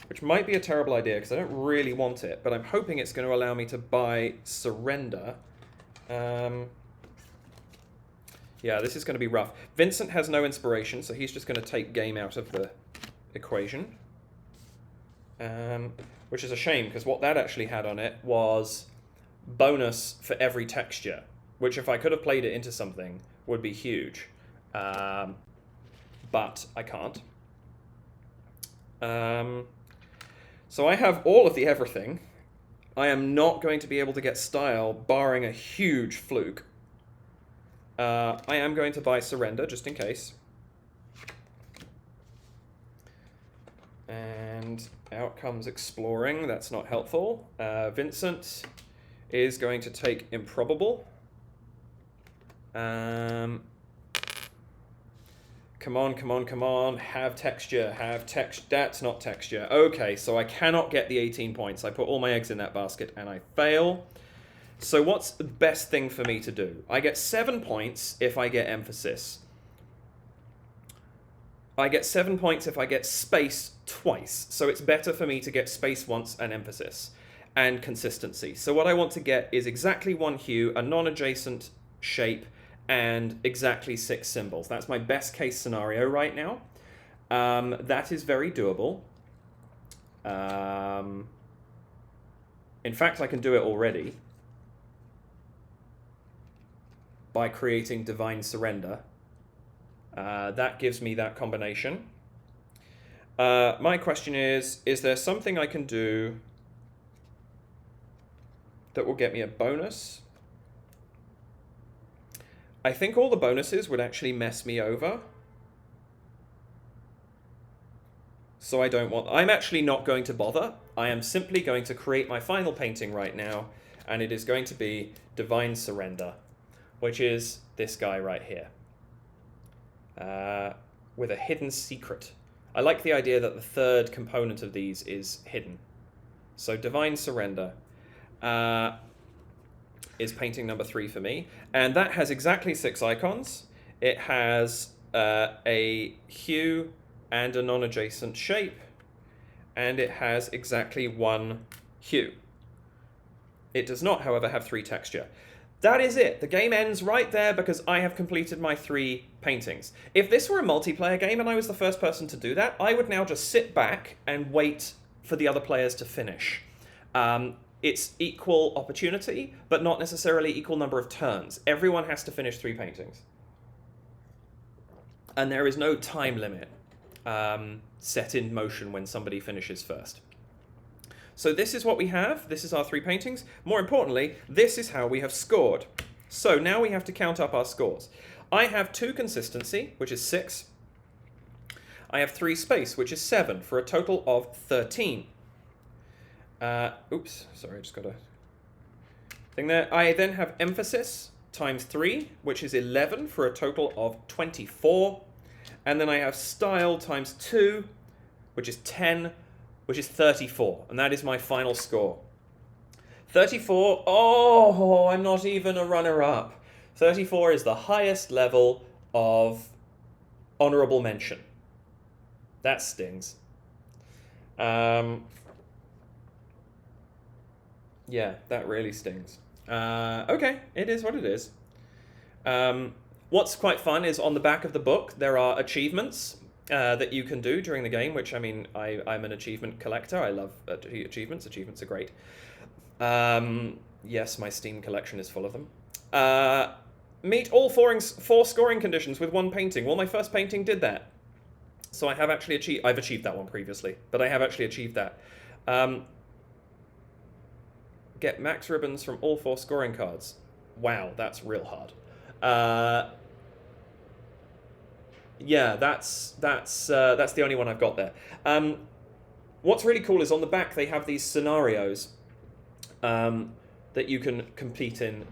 which might be a terrible idea because I don't really want it, but I'm hoping it's going to allow me to buy Surrender. Yeah, this is going to be rough. Vincent has no inspiration, so he's just going to take game out of the equation. Which is a shame, because what that actually had on it was bonus for every texture, which if I could have played it into something would be huge. But I can't. So I have all of the everything. I am not going to be able to get style, barring a huge fluke. I am going to buy Surrender, just in case. And out comes Exploring. That's not helpful. Vincent is going to take Improbable. Come on, come on, come on. Have texture, have texture. That's not texture. Okay, so I cannot get the 18 points. I put all my eggs in that basket and I fail. So what's the best thing for me to do? I get 7 points if I get Emphasis. I get 7 points if I get Space twice. So it's better for me to get Space once and Emphasis. And Consistency. So what I want to get is exactly 1 hue, a non-adjacent shape, and exactly 6 symbols. That's my best case scenario right now. That is very doable. In fact, I can do it already by creating Divine Surrender. That gives me that combination. My question is there something I can do that will get me a bonus? I think all the bonuses would actually mess me over. So I don't want... I'm actually not going to bother. I am simply going to create my final painting right now, and it is going to be Divine Surrender, which is this guy right here. With a hidden secret. I like the idea that the third component of these is hidden. So Divine Surrender is painting number 3 for me. And that has exactly 6 icons. It has a hue and a non-adjacent shape. And it has exactly 1 hue. It does not, however, have 3 texture. That is it. The game ends right there because I have completed my 3 paintings. If this were a multiplayer game and I was the first person to do that, I would now just sit back and wait for the other players to finish. It's equal opportunity, but not necessarily equal number of turns. Everyone has to finish 3 paintings. And there is no time limit set in motion when somebody finishes first. So this is what we have. This is our 3 paintings. More importantly, this is how we have scored. So now we have to count up our scores. I have 2 Consistency, which is 6. I have 3 Space, which is 7, for a total of 13. Oops, sorry, I just got a thing there. I then have Emphasis times 3, which is 11, for a total of 24. And then I have Style times 2, which is 10, which is 34. And that is my final score. 34, oh, I'm not even a runner-up. 34 is the highest level of honorable mention. That stings. Yeah, that really stings. Okay, it is what it is. What's quite fun is on the back of the book, there are achievements that you can do during the game, which, I mean, I'm an achievement collector. I love achievements. Achievements are great. Yes, my Steam collection is full of them. Meet all four scoring conditions with one painting. Well, my first painting did that. So I have actually achieved... I've achieved that one previously, but I have actually achieved that. Get max ribbons from all 4 scoring cards. Wow, that's real hard. Yeah, that's the only one I've got there. What's really cool is on the back they have these scenarios that you can compete in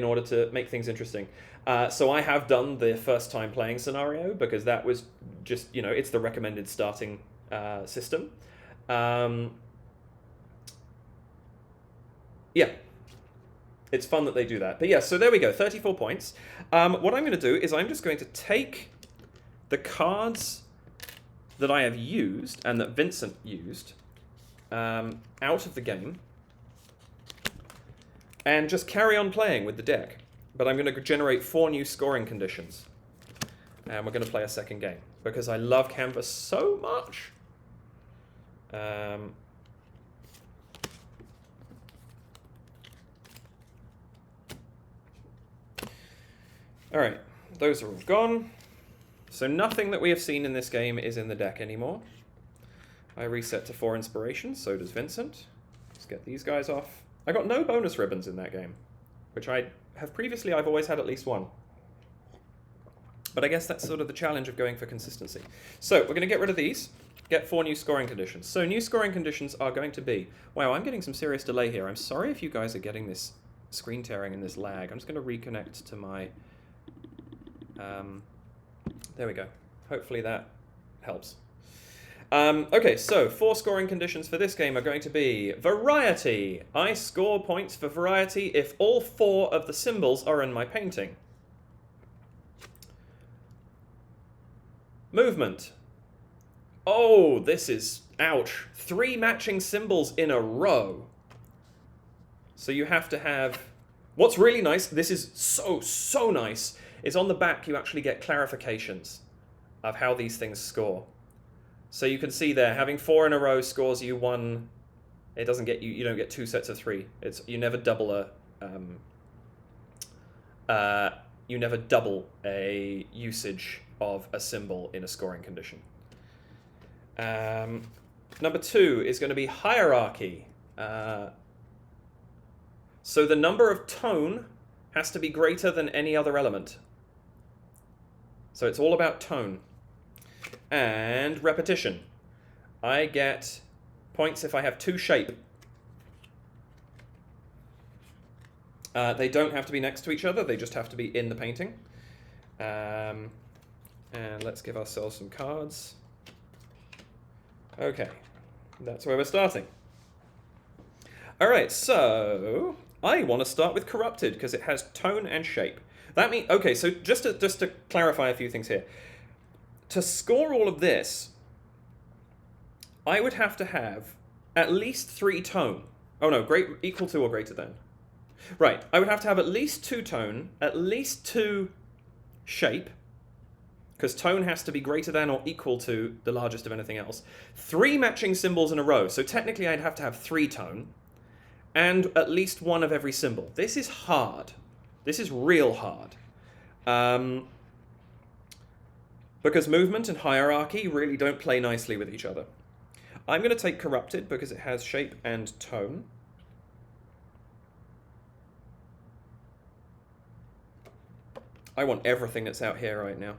order to make things interesting. So I have done the first time playing scenario because that was just, you know, it's the recommended starting system. Yeah. It's fun that they do that. But yeah, so there we go, 34 points. What I'm going to do is I'm just going to take the cards that I have used and that Vincent used out of the game and just carry on playing with the deck. But I'm going to generate 4 new scoring conditions. And we're going to play a second game because I love Canvas so much. Alright, those are all gone. So nothing that we have seen in this game is in the deck anymore. I reset to 4 inspiration, so does Vincent. Let's get these guys off. I got no bonus ribbons in that game, which I have previously, I've always had at least 1. But I guess that's sort of the challenge of going for consistency. So we're going to get rid of these, get 4 new scoring conditions. So new scoring conditions are going to be... Wow, I'm getting some serious delay here. I'm sorry if you guys are getting this screen tearing and this lag. I'm just going to reconnect to my... there we go. Hopefully that helps. Okay, so 4 scoring conditions for this game are going to be variety. I score points for variety if all 4 of the symbols are in my painting. Movement. Oh, this is... ouch. 3 matching symbols in a row. So you have to have... What's really nice, this is so nice, is on the back you actually get clarifications of how these things score. So you can see there, having 4 in a row scores you 1. It doesn't get you. You don't get 2 sets of 3. It's you never double a usage of a symbol in a scoring condition. Number 2 is going to be hierarchy. So the number of tone has to be greater than any other element. So it's all about tone. And repetition. I get points if I have 2 shape. They don't have to be next to each other, they just have to be in the painting. And let's give ourselves some cards. Okay, that's where we're starting. Alright, so I want to start with corrupted because it has tone and shape. That means, okay, so just to clarify a few things here. To score all of this, I would have to have at least 3 tone. Oh no, equal to or greater than. Right, I would have to have at least 2 tone, at least 2 shape, because tone has to be greater than or equal to the largest of anything else. 3 matching symbols in a row, so technically I'd have to have 3 tone, and at least 1 of every symbol. This is hard. This is real hard. Because movement and hierarchy really don't play nicely with each other. I'm going to take corrupted because it has shape and tone. I want everything that's out here right now.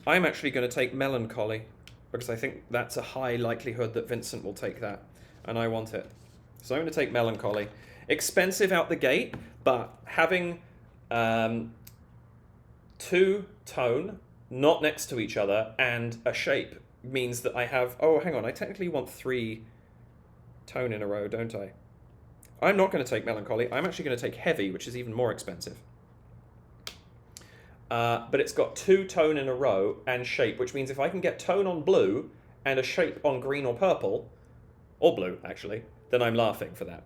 I'm actually going to take melancholy because I think that's a high likelihood that Vincent will take that, and I want it. So I'm going to take melancholy. Expensive out the gate, but having 2 tone, not next to each other, and a shape means that I have... Oh, hang on, I technically want 3 tone in a row, don't I? I'm not going to take melancholy. I'm actually going to take heavy, which is even more expensive. But it's got 2 tone in a row and shape, which means if I can get tone on blue and a shape on green or purple, or blue, actually, then I'm laughing for that.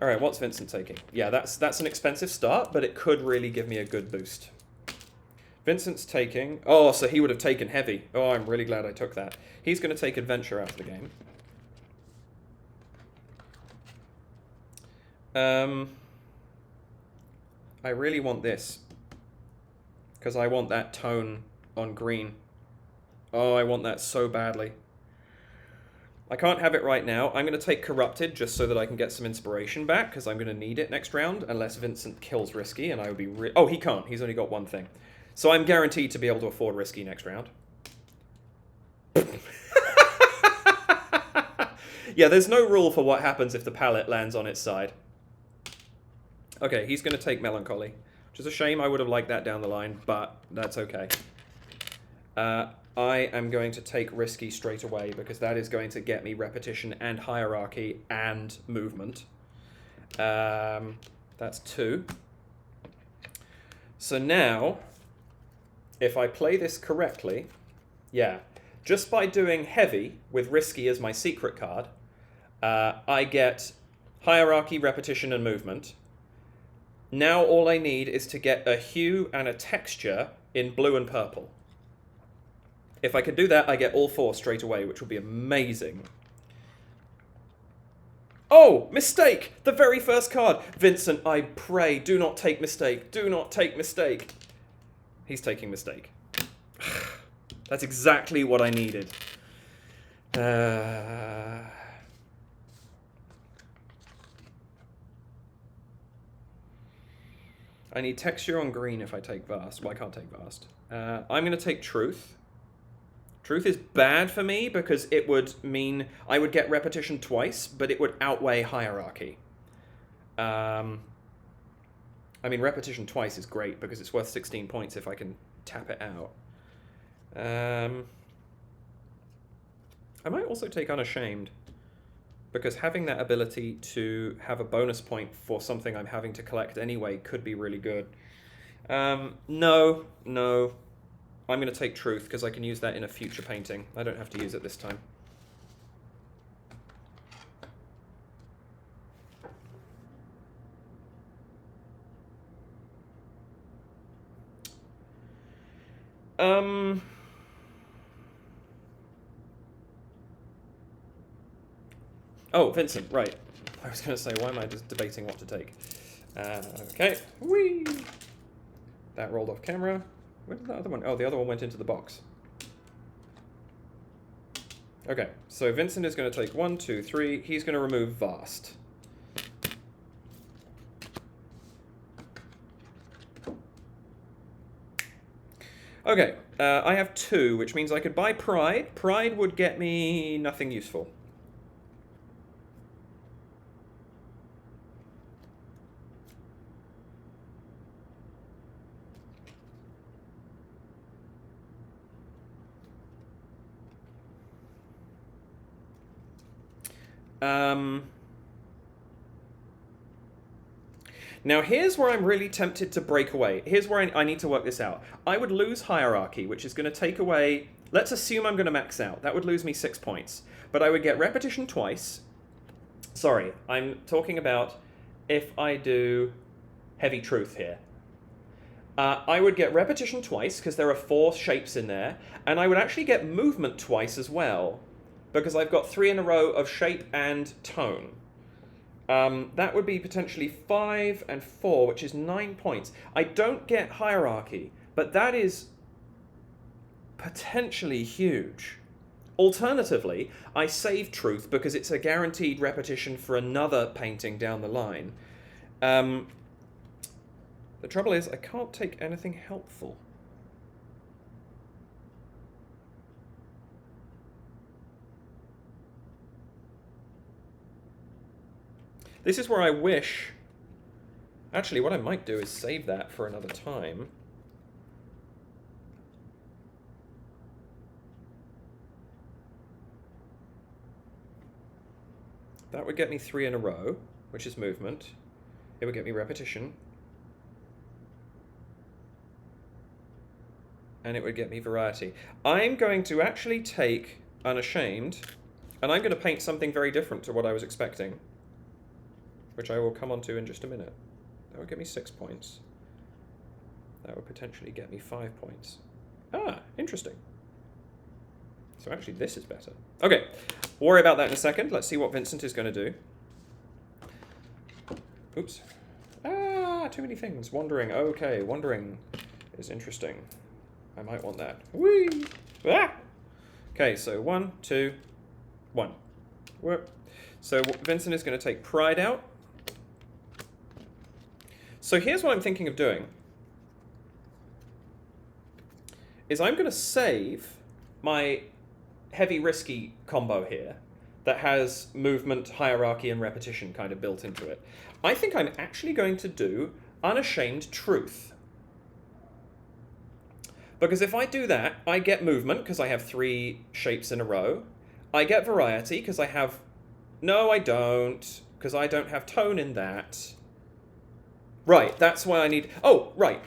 All right, what's Vincent taking? Yeah, that's an expensive start, but it could really give me a good boost. Vincent's taking... Oh, so he would have taken heavy. Oh, I'm really glad I took that. He's going to take adventure out of the game. I really want this. Because I want that tone on green. Oh, I want that so badly. I can't have it right now. I'm going to take Corrupted just so that I can get some inspiration back, because I'm going to need it next round, unless Vincent kills Risky, and I would be... Oh, he can't. He's only got one thing. So I'm guaranteed to be able to afford Risky next round. Yeah, there's no rule for what happens if the palette lands on its side. Okay, he's going to take Melancholy, which is a shame. I would have liked that down the line, but that's okay. I am going to take Risky straight away, because that is going to get me Repetition and Hierarchy and Movement. That's 2. So now, if I play this correctly, yeah, just by doing Heavy with Risky as my secret card, I get Hierarchy, Repetition, and Movement. Now all I need is to get a hue and a texture in blue and purple. If I could do that, I get all 4 straight away, which would be amazing. Oh, mistake! The very first card! Vincent, I pray, do not take mistake. Do not take mistake. He's taking mistake. That's exactly what I needed. I need texture on green if I take Vast. Well, I can't take Vast. I'm going to take Truth. Truth is bad for me because it would mean I would get Repetition twice, but it would outweigh Hierarchy. I mean, Repetition twice is great because it's worth 16 points if I can tap it out. I might also take Unashamed, because having that ability to have a bonus point for something I'm having to collect anyway could be really good. No. I'm going to take Truth, because I can use that in a future painting. I don't have to use it this time. Oh, Vincent, right. I was going to say, why am I just debating what to take? Okay. Whee! That rolled off camera. Where did the other one? Oh, the other one went into the box. Okay, so Vincent is going to take 1, 2, 3. He's going to remove Vast. Okay, I have 2, which means I could buy Pride. Pride would get me nothing useful. Now here's where I'm really tempted to break away. Here's where I need to work this out. I would lose Hierarchy, which is going to take away... Let's assume I'm going to max out. That would lose me 6 points. But I would get Repetition twice. Sorry, I'm talking about if I do Heavy Truth here. I would get Repetition twice, because there are 4 shapes in there. And I would actually get Movement twice as well, because I've got 3 in a row of shape and tone. That would be potentially 5 and 4, which is 9 points. I don't get Hierarchy, but that is potentially huge. Alternatively, I save Truth because it's a guaranteed repetition for another painting down the line. The trouble is, I can't take anything helpful. This is where I wish... Actually, what I might do is save that for another time. That would get me 3 in a row, which is movement. It would get me repetition. And it would get me variety. I'm going to actually take Unashamed, and I'm going to paint something very different to what I was expecting. which I will come on to in just a minute. That would get me 6 points. That would potentially get me 5 points. Ah, interesting. So actually this is better. Okay, we'll worry about that in a second. Let's see what Vincent is going to do. Oops. Ah, too many things. Wandering. Okay, wandering is interesting. I might want that. Whee! Ah! Okay, so 1, 2, 1. Whoop. So Vincent is going to take pride out. So here's what I'm thinking of doing. Is I'm going to save my heavy risky combo here that has movement, hierarchy, and repetition kind of built into it. I think I'm actually going to do unashamed truth. Because if I do that, I get movement because I have 3 shapes in a row. I get variety because I have... No, I don't, because I don't have tone in that. Right, that's why I need... Oh, right.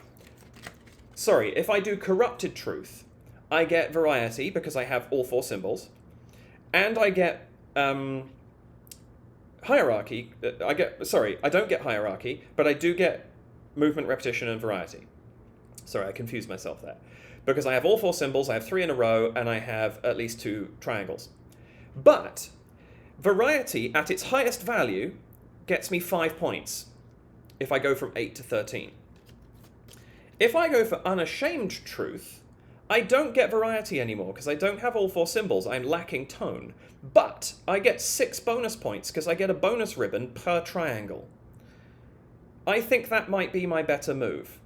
Sorry, if I do corrupted truth, I get variety because I have all 4 symbols. And I get hierarchy. Sorry, I don't get hierarchy, but I do get movement, repetition, and variety. Sorry, I confused myself there. Because I have all 4 symbols, I have 3 in a row, and I have at least 2 triangles. But variety at its highest value gets me 5 points if I go from 8 to 13. If I go for unashamed truth, I don't get variety anymore because I don't have all 4 symbols. I'm lacking tone. But I get 6 bonus points because I get a bonus ribbon per triangle. I think that might be my better move.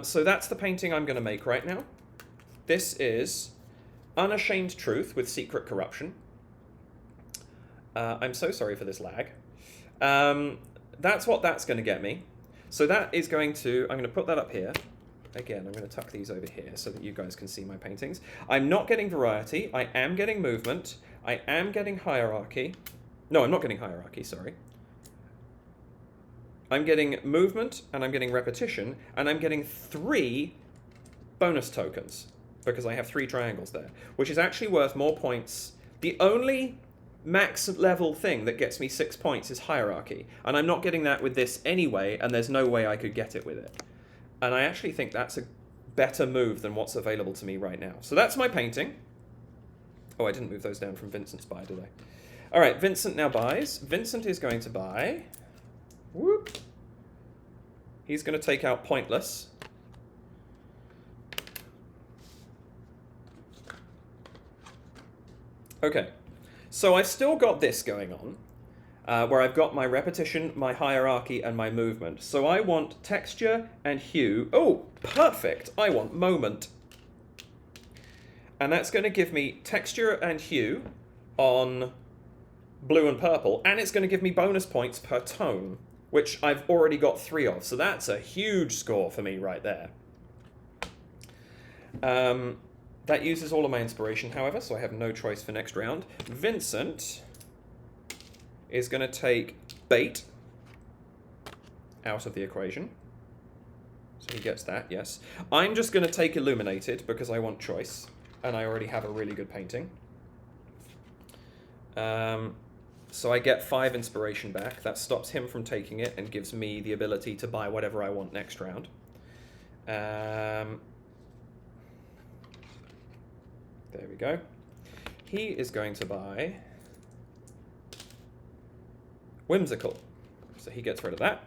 So that's the painting I'm going to make right now. This is Unashamed Truth with Secret Corruption. I'm so sorry for this lag. That's what that's going to get me. So that is going to... I'm going to put that up here. Again, I'm going to tuck these over here so that you guys can see my paintings. I'm not getting variety. I am getting movement. I am getting hierarchy. No, I'm not getting hierarchy, sorry. I'm getting movement, and I'm getting repetition, and I'm getting 3 bonus tokens, because I have 3 triangles there, which is actually worth more points. The only max level thing that gets me 6 points is hierarchy, and I'm not getting that with this anyway, and there's no way I could get it with it. And I actually think that's a better move than what's available to me right now. So that's my painting. Oh, I didn't move those down from Vincent's buy, did I? All right, Vincent now buys. Vincent is going to buy... Whoop. He's going to take out Pointless. Okay, so I've still got this going on, where I've got my repetition, my hierarchy, and my movement. So I want texture and hue. Oh, perfect! I want moment. And that's going to give me texture and hue on blue and purple, and it's going to give me bonus points per tone, which I've already got 3 of. So that's a huge score for me right there. That uses all of my inspiration, however, so I have no choice for next round. Vincent is going to take bait out of the equation. So he gets that, yes. I'm just going to take illuminated because I want choice, and I already have a really good painting. So I get 5 inspiration back. That stops him from taking it and gives me the ability to buy whatever I want next round. There we go. He is going to buy Whimsical. So he gets rid of that.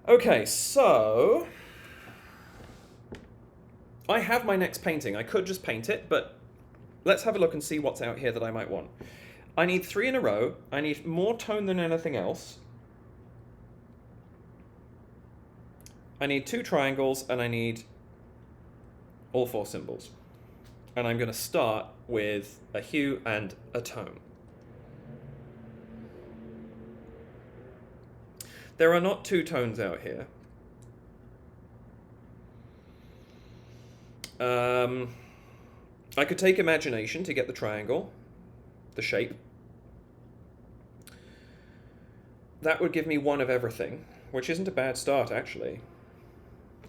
Okay, so I have my next painting. I could just paint it, but let's have a look and see what's out here that I might want. I need 3 in a row. I need more tone than anything else. I need 2 triangles, and I need all 4 symbols. And I'm going to start with a hue and a tone. There are not 2 tones out here. I could take imagination to get the triangle, the shape. That would give me 1 of everything, which isn't a bad start, actually.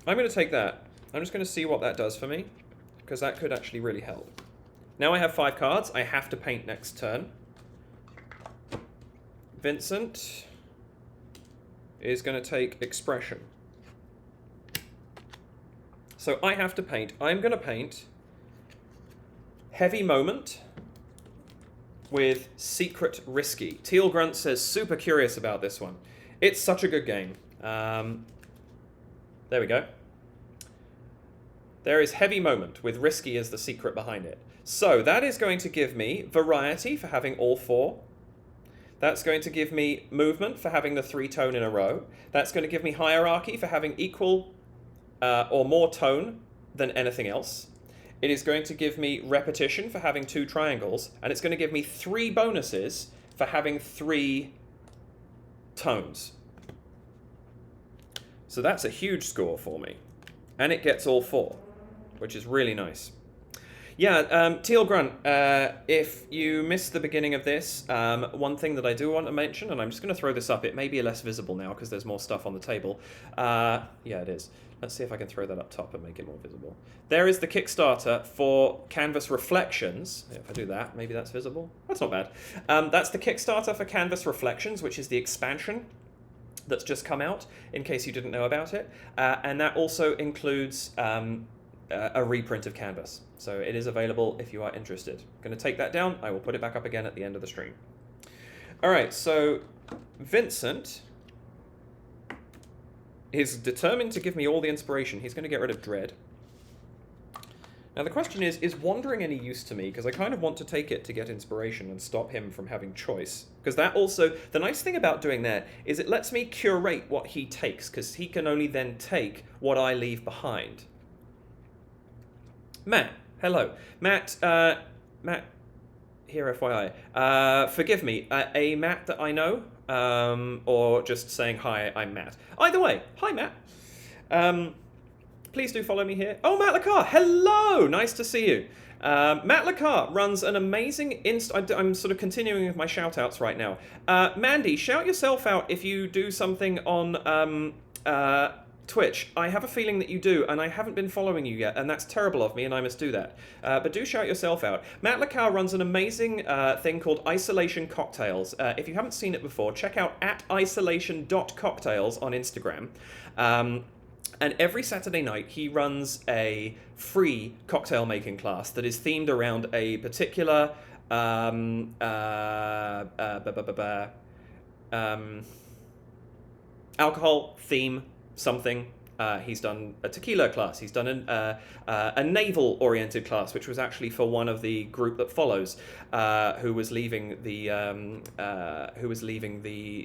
I'm going to take that. I'm just going to see what that does for me, because that could actually really help. Now I have 5 cards. I have to paint next turn. Vincent is going to take expression. So I have to paint. I'm going to paint Heavy Moment with Secret Risky. Teal Grunt says, super curious about this one. It's such a good game. There we go. There is Heavy Moment with Risky as the secret behind it. So that is going to give me variety for having all 4. That's going to give me movement for having the 3 tone in a row. That's going to give me hierarchy for having equal or more tone than anything else. It is going to give me repetition for having 2 triangles. And it's going to give me 3 bonuses for having 3 tones. So that's a huge score for me. And it gets all 4, which is really nice. Yeah, Teal Grunt, if you missed the beginning of this, one thing that I do want to mention, and I'm just going to throw this up, it may be less visible now because there's more stuff on the table. Yeah, it is. Let's see if I can throw that up top and make it more visible. There is the Kickstarter for Canvas Reflections. If I do that, maybe that's visible. That's not bad. That's the Kickstarter for Canvas Reflections, which is the expansion that's just come out, in case you didn't know about it. And that also includes a reprint of Canvas. So it is available if you are interested. I'm going to take that down. I will put it back up again at the end of the stream. All right, so Vincent is determined to give me all the inspiration. He's going to get rid of Dread. Now the question is Wandering any use to me? Because I kind of want to take it to get inspiration and stop him from having choice. Because that also, the nice thing about doing that is it lets me curate what he takes, because he can only then take what I leave behind. Matt, hello. Matt, here FYI. Forgive me, a Matt that I know, or just saying hi, I'm Matt. Either way, hi Matt. Please do follow me here. Oh, Matt Lacar, hello! Nice to see you. Matt Lacar runs an amazing I'm sort of continuing with my shout-outs right now. Mandy, shout yourself out if you do something on Twitch. I have a feeling that you do, and I haven't been following you yet, and that's terrible of me, and I must do that. But do shout yourself out. Matt Lacar runs an amazing thing called Isolation Cocktails. If you haven't seen it before, check out @isolation.cocktails on Instagram. And every Saturday night, he runs a free cocktail making class that is themed around a particular alcohol theme, something. He's done a tequila class. He's done a naval-oriented class, which was actually for one of the group that follows, who was leaving the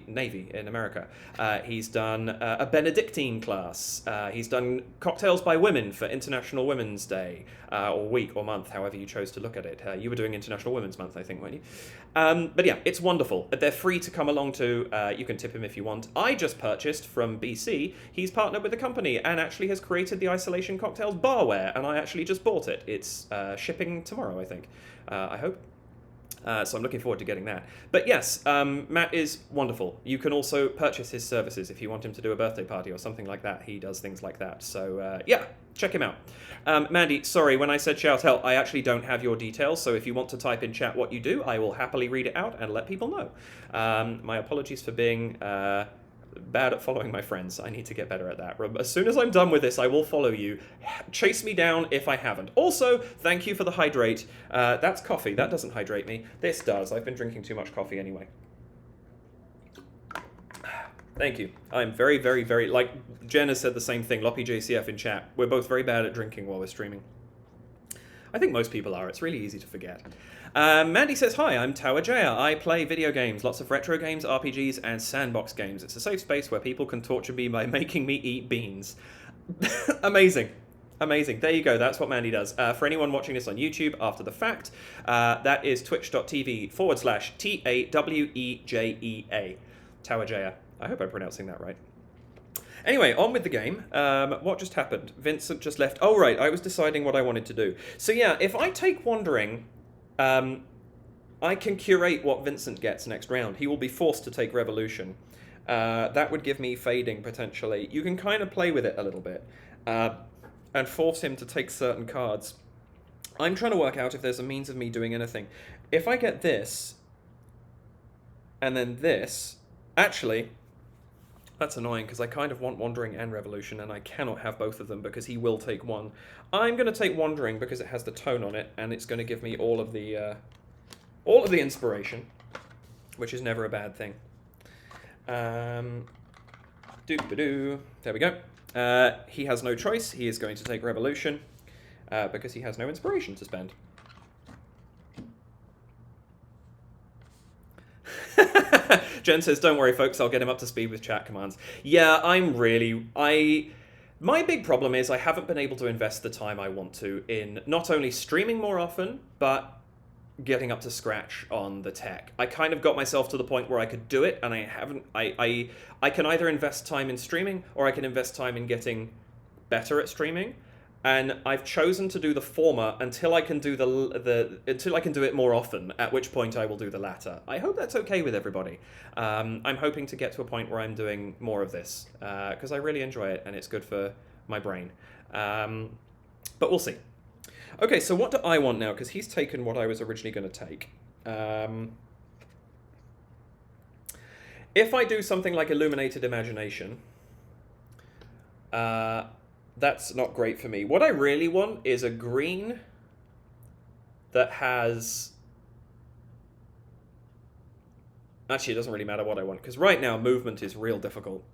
Navy in America. He's done a Benedictine class. He's done cocktails by women for International Women's Day, or week or month, however you chose to look at it. You were doing International Women's Month, I think, weren't you? But yeah, it's wonderful. They're free to come along to. You can tip him if you want. I just purchased from BC. He's partnered with the company and actually has created the Isolation Cocktails barware, and I actually just bought it. It's shipping tomorrow, I think. I hope. So I'm looking forward to getting that. But yes, Matt is wonderful. You can also purchase his services if you want him to do a birthday party or something like that. He does things like that. So yeah, check him out. Mandy, sorry, when I said shout out, I actually don't have your details. So if you want to type in chat what you do, I will happily read it out and let people know. My apologies for being bad at following my friends. I need to get better at that. As soon as I'm done with this, I will follow you. Chase me down if I haven't. Also, thank you for the hydrate. That's coffee. That doesn't hydrate me. This does. I've been drinking too much coffee anyway. Thank you. I'm very, very, very... Like Jen has said the same thing. Loppy JCF in chat. We're both very bad at drinking while we're streaming. I think most people are. It's really easy to forget. Mandy says, hi, I'm Tower Jaya. I play video games, lots of retro games, RPGs, and sandbox games. It's a safe space where people can torture me by making me eat beans. Amazing. Amazing. There you go. That's what Mandy does. For anyone watching this on YouTube after the fact, that is twitch.tv/TAWEJEA. Tower Jaya. I hope I'm pronouncing that right. Anyway, on with the game. What just happened? Vincent just left. Oh, right. I was deciding what I wanted to do. So yeah, if I take Wandering... I can curate what Vincent gets next round. He will be forced to take Revolution. That would give me Fading, potentially. You can kind of play with it a little bit and force him to take certain cards. I'm trying to work out if there's a means of me doing anything. If I get this, and then this, actually, that's annoying because I kind of want Wandering and Revolution, and I cannot have both of them because he will take one. I'm going to take Wandering because it has the tone on it, and it's going to give me all of the inspiration, which is never a bad thing. Doo-ba-doo. There we go. He has no choice. He is going to take Revolution because he has no inspiration to spend. Jen says, don't worry, folks, I'll get him up to speed with chat commands. Yeah, my big problem is I haven't been able to invest the time I want to in not only streaming more often, but getting up to scratch on the tech. I kind of got myself to the point where I could do it, and I haven't. I can either invest time in streaming, or I can invest time in getting better at streaming. And I've chosen to do the former until I can do until I can do it more often, at which point I will do the latter. I hope that's okay with everybody. I'm hoping to get to a point where I'm doing more of this, because I really enjoy it and it's good for my brain. But we'll see. Okay, so what do I want now? Because he's taken what I was originally going to take. If I do something like Illuminated Imagination, that's not great for me. What I really want is a green that has... Actually, it doesn't really matter what I want, because right now movement is real difficult.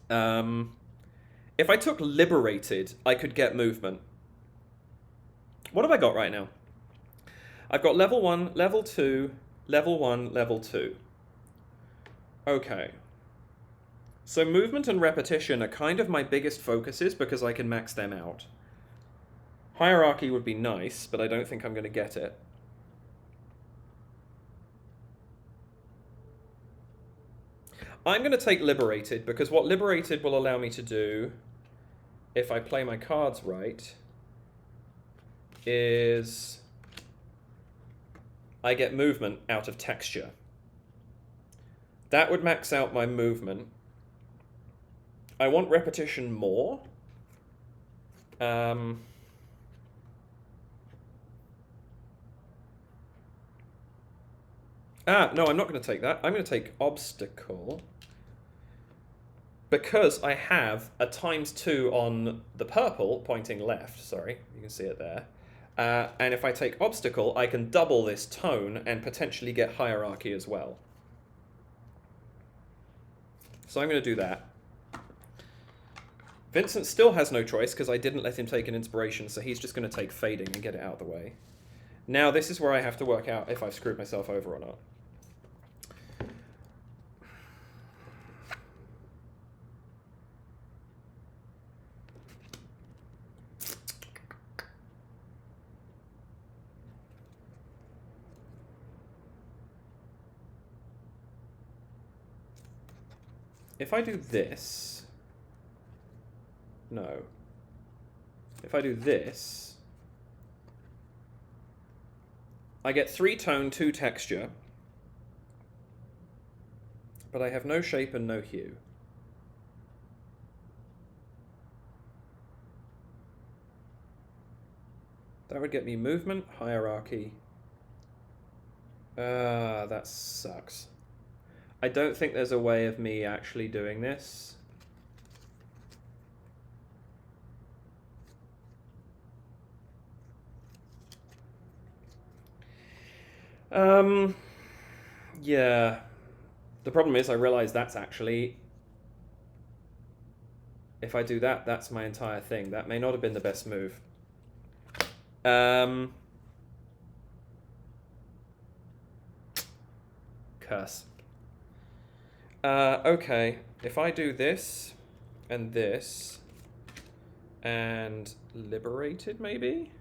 If I took Liberated, I could get movement. What have I got right now? I've got level 1, level 2, level 1, level 2. Okay. So movement and repetition are kind of my biggest focuses because I can max them out. Hierarchy would be nice, but I don't think I'm going to get it. I'm going to take Liberated because what Liberated will allow me to do, if I play my cards right, is I get movement out of texture. That would max out my movement. I want repetition more. No, I'm not going to take that. I'm going to take obstacle. Because I have a ×2 on the purple, pointing left, sorry, you can see it there. And if I take obstacle, I can double this tone and potentially get hierarchy as well. So I'm going to do that. Vincent still has no choice because I didn't let him take an inspiration, so he's just going to take fading and get it out of the way. Now this is where I have to work out if I've screwed myself over or not. If I do this... No. If I do this, I get 3 tone, 2 texture, but I have no shape and no hue. That would get me movement, hierarchy. That sucks. I don't think there's a way of me actually doing this. Yeah. The problem is I realize that's actually... If I do that, that's my entire thing. That may not have been the best move. Curse. Okay. If I do this, and this, and Liberated, maybe?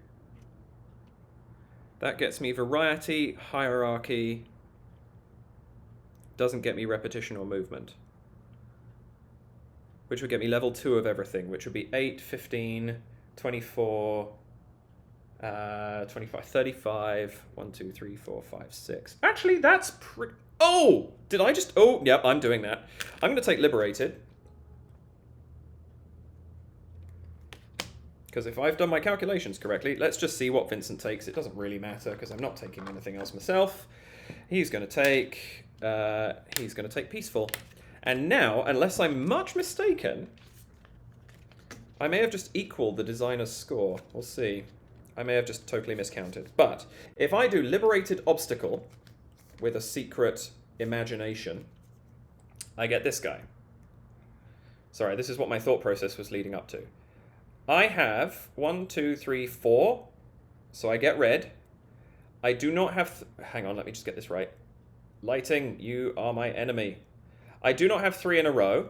That gets me variety, hierarchy, doesn't get me repetition or movement. Which would get me level 2 of everything, which would be 8, 15, 24, 25, 35, 1, 2, 3, 4, 5, 6. Actually, that's pretty... Oh! Did I just... Oh, yep, I'm doing that. I'm going to take Liberated. Because if I've done my calculations correctly, let's just see what Vincent takes. It doesn't really matter because I'm not taking anything else myself. He's going to take Peaceful. And now, unless I'm much mistaken, I may have just equaled the designer's score. We'll see. I may have just totally miscounted. But if I do Liberated Obstacle with a secret imagination, I get this guy. Sorry, this is what my thought process was leading up to. I have 1, 2, 3, 4. So I get red. I do not have... hang on, let me just get this right. Lighting, you are my enemy. I do not have 3 in a row.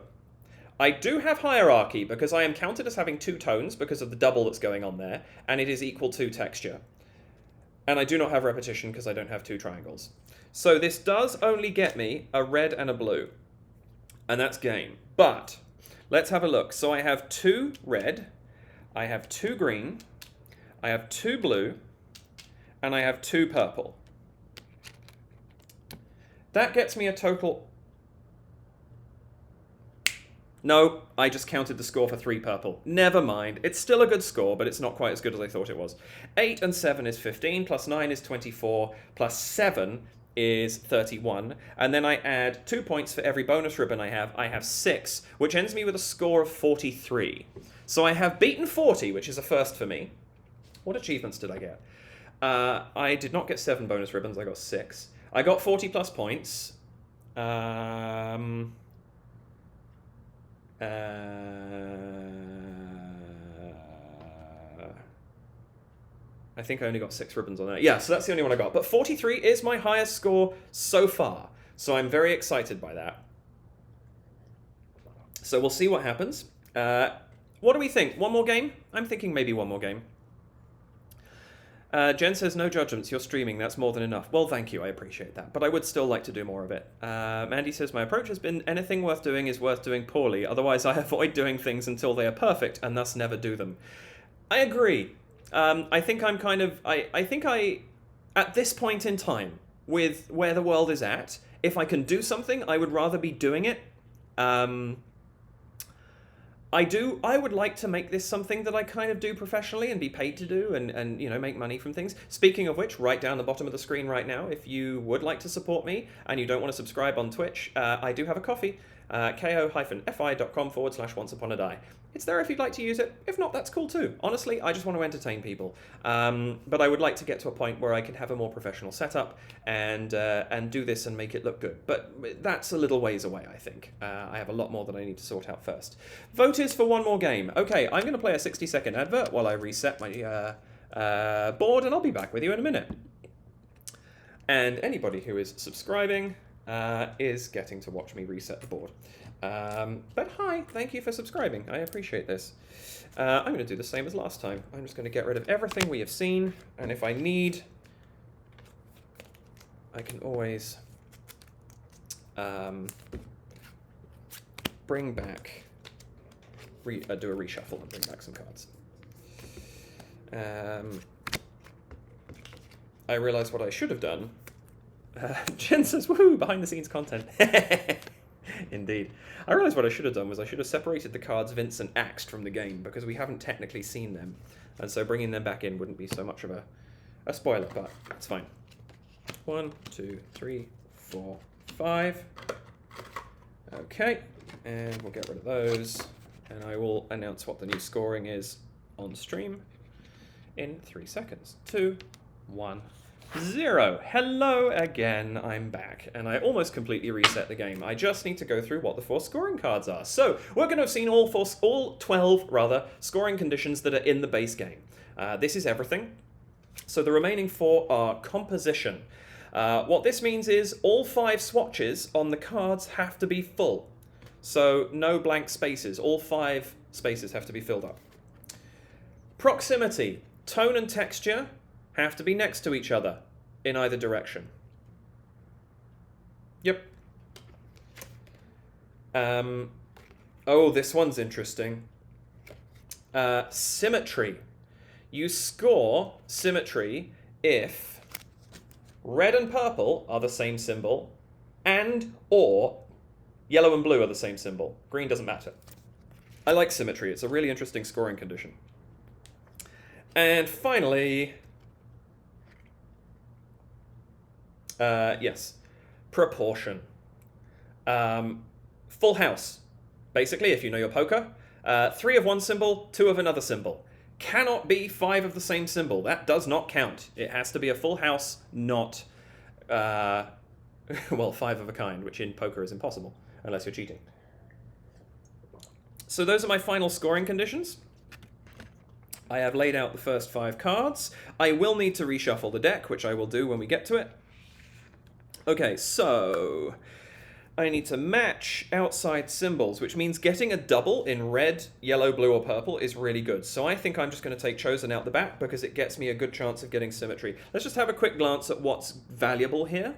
I do have hierarchy because I am counted as having 2 tones because of the double that's going on there, and it is equal to texture. And I do not have repetition because I don't have 2 triangles. So this does only get me a red and a blue. And that's game. But let's have a look. So I have 2 red, I have 2 green, I have 2 blue, and I have 2 purple. That gets me a total... no, I just counted the score for 3 purple. Never mind. It's still a good score, but it's not quite as good as I thought it was. 8 and 7 is 15, plus 9 is 24, plus 7 is 31. And then I add 2 points for every bonus ribbon I have. I have 6, which ends me with a score of 43. So I have beaten 40, which is a first for me. What achievements did I get? I did not get 7 bonus ribbons. I got 6. I got 40 plus points. I think I only got 6 ribbons on that. Yeah, so that's the only one I got. But 43 is my highest score so far. So I'm very excited by that. So we'll see what happens. What do we think? One more game? I'm thinking maybe one more game. Jen says, no judgments, you're streaming, that's more than enough. Well, thank you, I appreciate that, but I would still like to do more of it. Mandy says, my approach has been anything worth doing is worth doing poorly, otherwise I avoid doing things until they are perfect and thus never do them. I agree. I think I'm kind of, I think at this point in time, with where the world is at, if I can do something, I would rather be doing it. I would like to make this something that I kind of do professionally and be paid to do and you know, make money from things. Speaking of which, right down the bottom of the screen right now, if you would like to support me and you don't want to subscribe on Twitch, I do have a Ko-fi, ko-fi.com/onceuponadie. It's there if you'd like to use it. If not, that's cool too. Honestly, I just want to entertain people. But I would like to get to a point where I can have a more professional setup and do this and make it look good. But that's a little ways away, I think. I have a lot more that I need to sort out first. Vote is for one more game. Okay, I'm going to play a 60-second advert while I reset my board, and I'll be back with you in a minute. And anybody who is subscribing is getting to watch me reset the board. But hi, thank you for subscribing. I appreciate this. I'm going to do the same as last time. I'm just going to get rid of everything we have seen, and if I need, I can always bring back, do a reshuffle and bring back some cards. I realized what I should have done. Jen says, woohoo, behind the scenes content. Indeed. I realized what I should have done was I should have separated the cards Vincent axed from the game because we haven't technically seen them. And so bringing them back in wouldn't be so much of a spoiler, but that's fine. 1, 2, 3, 4, 5. Okay, and we'll get rid of those. And I will announce what the new scoring is on stream in 3 seconds. 2, 1, 0. Hello again, I'm back, and I almost completely reset the game. I just need to go through what the 4 scoring cards are. So, we're going to have seen all 12 scoring conditions that are in the base game. This is everything. So the remaining 4 are composition. What this means is all 5 swatches on the cards have to be full. So no blank spaces. All 5 spaces have to be filled up. Proximity. Tone and texture have to be next to each other in either direction. Yep. Oh, this one's interesting. Symmetry. You score symmetry if red and purple are the same symbol and or yellow and blue are the same symbol. Green doesn't matter. I like symmetry. It's a really interesting scoring condition. And finally, yes, proportion. Full house. Basically, if you know your poker, 3 of one symbol, 2 of another symbol. Cannot be 5 of the same symbol. That does not count. It has to be a full house, not, well, 5 of a kind, which in poker is impossible, unless you're cheating. So those are my final scoring conditions. I have laid out the first 5 cards. I will need to reshuffle the deck, which I will do when we get to it. Okay, so I need to match outside symbols, which means getting a double in red, yellow, blue, or purple is really good. So I think I'm just going to take Chosen out the back because it gets me a good chance of getting Symmetry. Let's just have a quick glance at what's valuable here.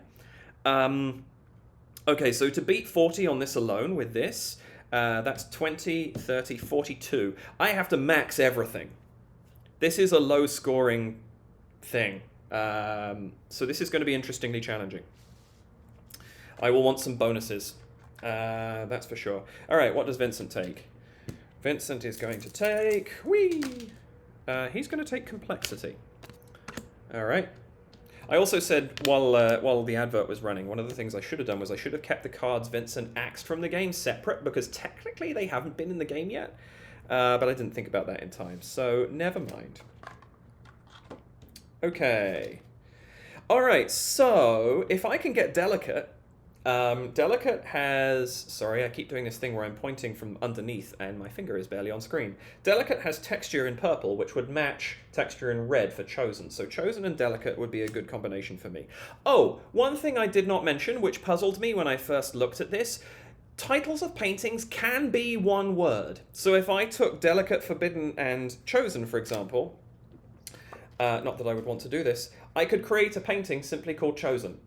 Okay, so to beat 40 on this alone with this, that's 20, 30, 42. I have to max everything. This is a low scoring thing. So this is going to be interestingly challenging. I will want some bonuses. That's for sure. All right, what does Vincent take? Vincent is going to take... he's going to take complexity. All right. I also said while the advert was running, one of the things I should have done was I should have kept the cards Vincent axed from the game separate because technically they haven't been in the game yet. But I didn't think about that in time, so never mind. Okay. All right, so if I can get Delicate... Delicate has... Sorry, I keep doing this thing where I'm pointing from underneath and my finger is barely on screen. Delicate has texture in purple, which would match texture in red for Chosen. So Chosen and Delicate would be a good combination for me. Oh, one thing I did not mention, which puzzled me when I first looked at this, titles of paintings can be one word. So if I took Delicate, Forbidden, and Chosen, for example, not that I would want to do this, I could create a painting simply called Chosen.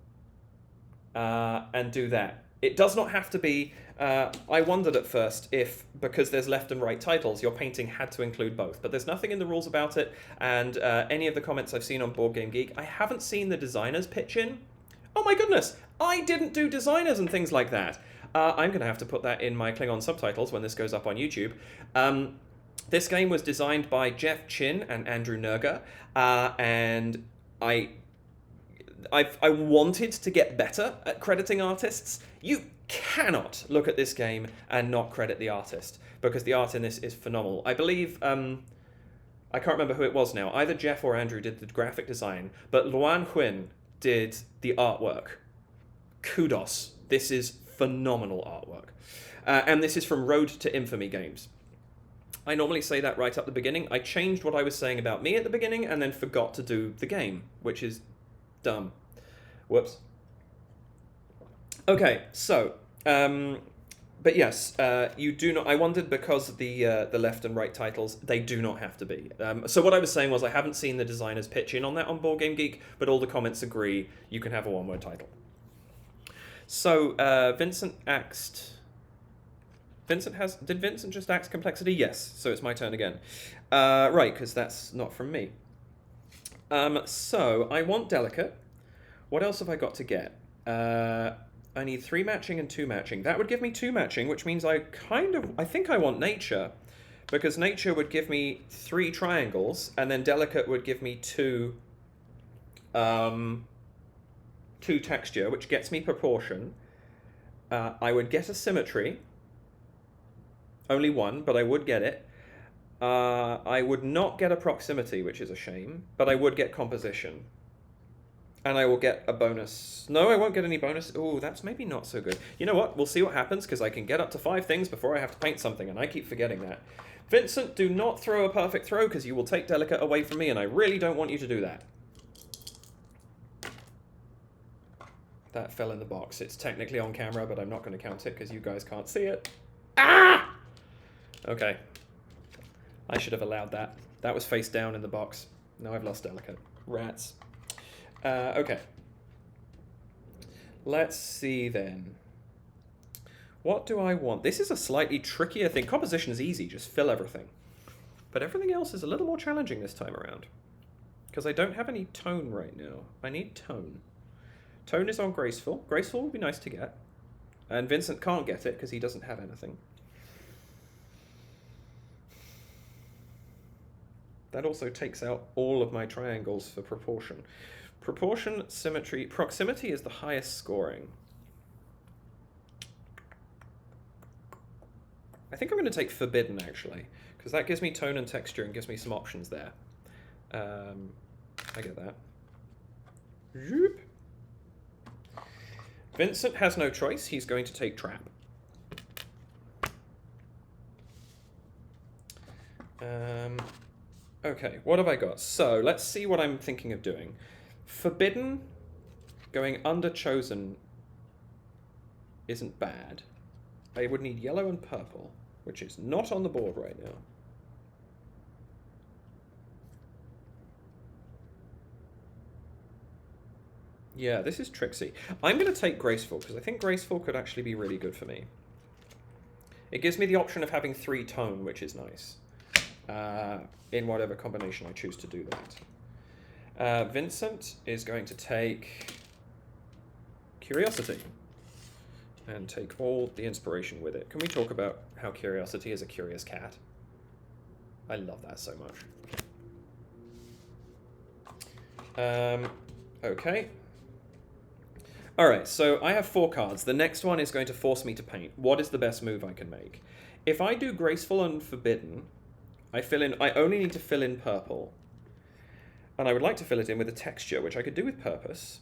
And do that. It does not have to be... I wondered at first if, because there's left and right titles, your painting had to include both. But there's nothing in the rules about it, and any of the comments I've seen on Board Game Geek, I haven't seen the designers pitch in. Oh my goodness! I didn't do designers and things like that! I'm going to have to put that in my Klingon subtitles when this goes up on YouTube. This game was designed by Jeff Chin and Andrew Nerger, and I wanted to get better at crediting artists. You cannot look at this game and not credit the artist, because the art in this is phenomenal. I believe, I can't remember who it was now, either Jeff or Andrew did the graphic design, but Luan Huynh did the artwork. Kudos. This is phenomenal artwork. And this is from Road to Infamy Games. I normally say that right up the beginning. I changed what I was saying about me at the beginning and then forgot to do the game, which is dumb. Whoops. Okay, so, but yes, you do not, I wondered because the left and right titles, they do not have to be. So what I was saying was I haven't seen the designers pitch in on that on Board Game Geek, but all the comments agree you can have a one-word title. So, Vincent axed... Did Vincent just axe complexity? Yes, so it's my turn again. Right, because that's not from me. So, I want Delicate. What else have I got to get? I need 3 matching and 2 matching. That would give me 2 matching, which means I think I want Nature, because Nature would give me 3 triangles, and then Delicate would give me 2 texture, which gets me Proportion. I would get a Symmetry. Only 1, but I would get it. I would not get a Proximity, which is a shame, but I would get Composition. And I will get a bonus. No, I won't get any bonus. Oh, that's maybe not so good. You know what? We'll see what happens, because I can get up to 5 things before I have to paint something, and I keep forgetting that. Vincent, do not throw a perfect throw, because you will take Delicate away from me, and I really don't want you to do that. That fell in the box. It's technically on camera, but I'm not going to count it, because you guys can't see it. Ah! Okay. I should have allowed that. That was face down in the box. Now I've lost Delicate. Rats. Okay. Let's see then. What do I want? This is a slightly trickier thing. Composition is easy, just fill everything. But everything else is a little more challenging this time around. Because I don't have any tone right now. I need tone. Tone is on Graceful. Graceful would be nice to get. And Vincent can't get it because he doesn't have anything. That also takes out all of my triangles for proportion. Proportion, symmetry, proximity is the highest scoring. I think I'm going to take forbidden, actually, because that gives me tone and texture and gives me some options there. I get that. Zoop. Vincent has no choice. He's going to take trap. Okay, what have I got? So let's see what I'm thinking of doing. Forbidden, going under chosen isn't bad. I would need yellow and purple, which is not on the board right now. Yeah, this is tricksy. I'm going to take graceful, because I think graceful could actually be really good for me. It gives me the option of having 3 tone, which is nice. In whatever combination I choose to do that. Vincent is going to take curiosity and take all the inspiration with it. Can we talk about how curiosity is a curious cat? I love that so much. Okay. All right, so I have 4 cards. The next one is going to force me to paint. What is the best move I can make? If I do graceful and forbidden, I only need to fill in purple. And I would like to fill it in with a texture, which I could do with purpose.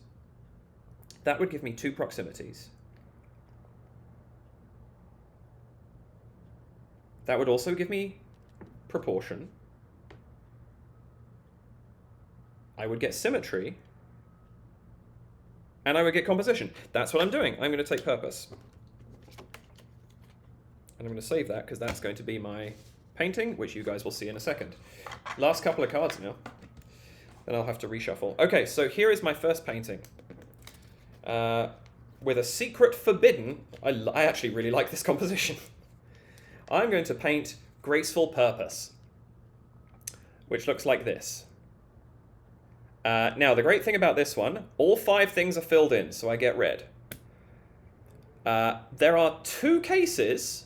That would give me 2 proximities. That would also give me proportion. I would get symmetry. And I would get composition. That's what I'm doing. I'm going to take purpose. And I'm going to save that, because that's going to be my painting, which you guys will see in a second. Last couple of cards now. Then I'll have to reshuffle. Okay, so here is my first painting. With a secret forbidden. I actually really like this composition. I'm going to paint graceful purpose, which looks like this. Now, the great thing about this one, all 5 things are filled in, so I get red. There are 2 cases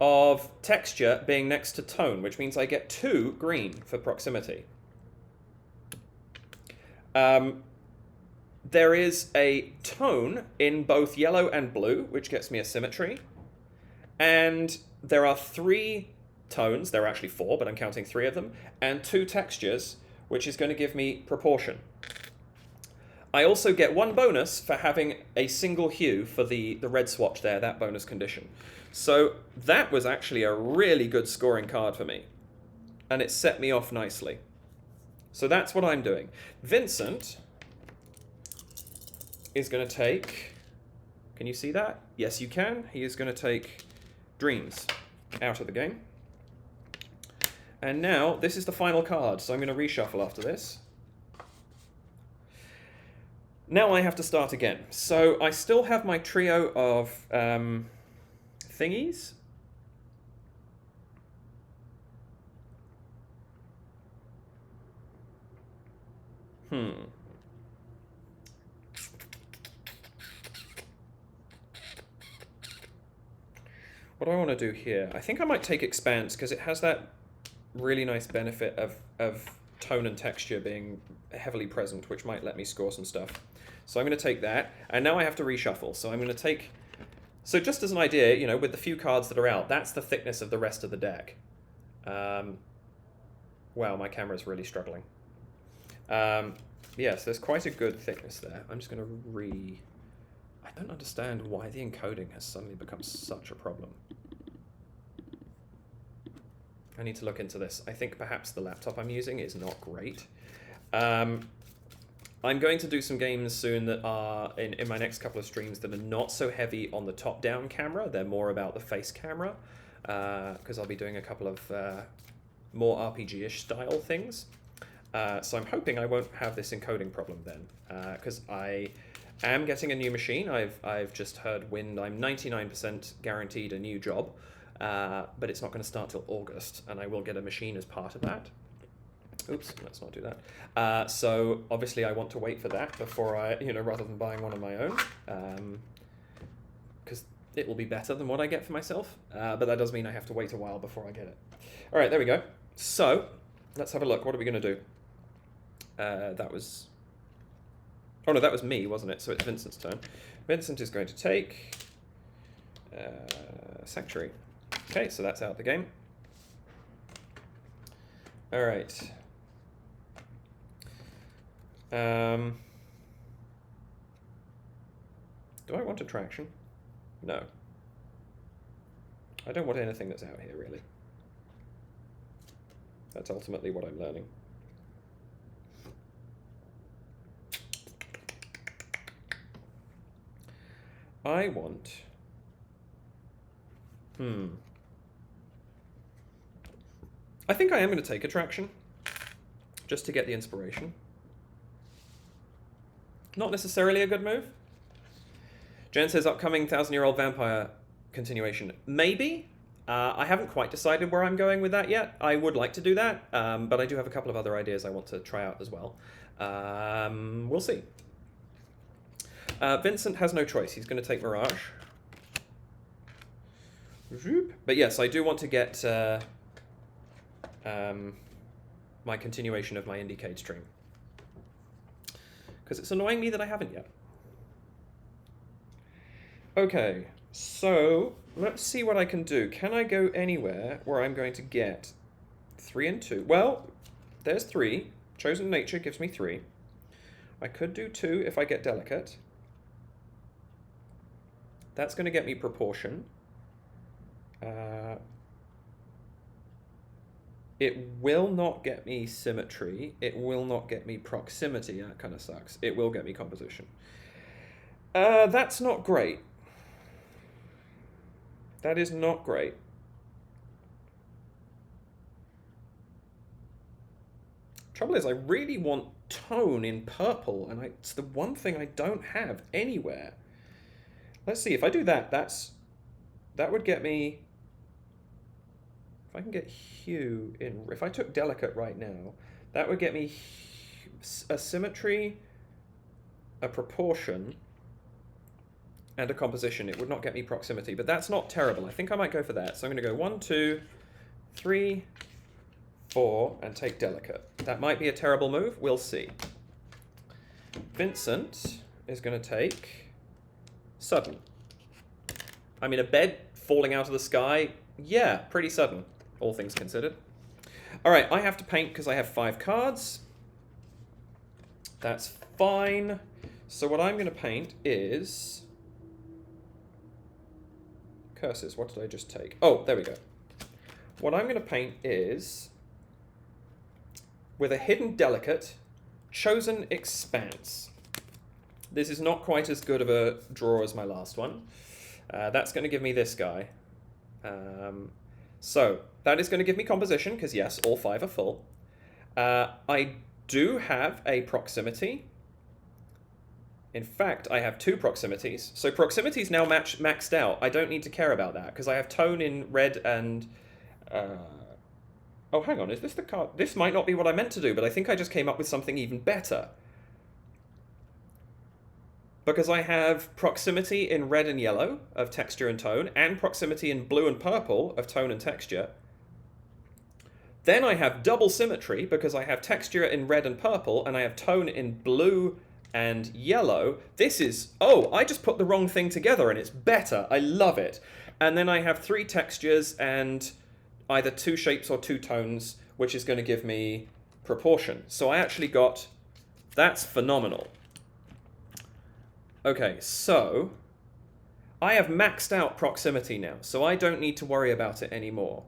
of texture being next to tone, which means I get 2 green for proximity. There is a tone in both yellow and blue, which gets me a symmetry. And there are 3 tones, there are actually 4, but I'm counting 3 of them, and 2 textures, which is going to give me proportion. I also get 1 bonus for having a single hue for the red swatch there, that bonus condition. So that was actually a really good scoring card for me. And it set me off nicely. So that's what I'm doing. Vincent is going to take... Can you see that? Yes, you can. He is going to take Dreams out of the game. And now, this is the final card, so I'm going to reshuffle after this. Now I have to start again. So I still have my trio of thingies. What do I want to do here? I think I might take Expanse, because it has that really nice benefit of tone and texture being heavily present, which might let me score some stuff. So I'm going to take that, and now I have to reshuffle. So I'm going to take... So just as an idea, you know, with the few cards that are out, that's the thickness of the rest of the deck. Wow, my camera's really struggling. Yes, there's quite a good thickness there. I'm just going to I don't understand why the encoding has suddenly become such a problem. I need to look into this. I think perhaps the laptop I'm using is not great. I'm going to do some games soon that are, in my next couple of streams, that are not so heavy on the top-down camera. They're more about the face camera, because I'll be doing a couple of more RPG-ish style things. So I'm hoping I won't have this encoding problem then, because I am getting a new machine. I've just heard wind. I'm 99% guaranteed a new job, but it's not going to start till August, and I will get a machine as part of that. Oops, let's not do that. So obviously I want to wait for that before I, rather than buying one of my own, because it will be better than what I get for myself. But that does mean I have to wait a while before I get it. All right, there we go. So Let's have a look. What are we going to do? That was... Oh, no, that was me, wasn't it? So it's Vincent's turn. Vincent is going to take... Sanctuary. Okay, so that's out of the game. All right. Do I want attraction? No. I don't want anything that's out here, really. That's ultimately what I'm learning. I want... I think I am going to take attraction, just to get the inspiration. Not necessarily a good move. Jen says upcoming 1,000-year-old vampire continuation. Maybe. I haven't quite decided where I'm going with that yet. I would like to do that, but I do have a couple of other ideas I want to try out as well. We'll see. Vincent has no choice. He's going to take Mirage. But yes, I do want to get my continuation of my Indiecade stream. Because it's annoying me that I haven't yet. Okay, so let's see what I can do. Can I go anywhere where I'm going to get 3 and 2? Well, there's 3. Chosen Nature gives me 3. I could do 2 if I get Delicate. That's going to get me Proportion. It will not get me Symmetry. It will not get me Proximity. That kind of sucks. It will get me Composition. That's not great. That is not great. Trouble is, I really want Tone in purple, and it's the one thing I don't have anywhere. Let's see, if I do that, that would get me... If I can get Hue in... If I took Delicate right now, that would get me a Symmetry, a Proportion, and a Composition. It would not get me Proximity, but that's not terrible. I think I might go for that. So I'm going to go 1, 2, 3, 4, and take Delicate. That might be a terrible move. We'll see. Vincent is going to take Sudden. I mean, a bed falling out of the sky, yeah, pretty sudden, all things considered. All right, I have to paint because I have 5 cards. That's fine. So what I'm going to paint is... Curses, what did I just take? Oh, there we go. What I'm going to paint is... With a hidden Delicate, Chosen Expanse. This is not quite as good of a draw as my last one. That's going to give me this guy. So that is going to give me Composition, because yes, all 5 are full. I do have a Proximity. In fact, I have 2 Proximities. So Proximity is now maxed out. I don't need to care about that, because I have Tone in red and... Oh, hang on, is this the card? This might not be what I meant to do, but I think I just came up with something even better. Because I have Proximity in red and yellow of texture and tone, and Proximity in blue and purple of tone and texture. Then I have double Symmetry, because I have texture in red and purple, and I have tone in blue and yellow. This is... Oh, I just put the wrong thing together, and it's better. I love it. And then I have 3 textures and either 2 shapes or 2 tones, which is going to give me Proportion. So I actually got... That's phenomenal. Okay, so I have maxed out Proximity now, so I don't need to worry about it anymore.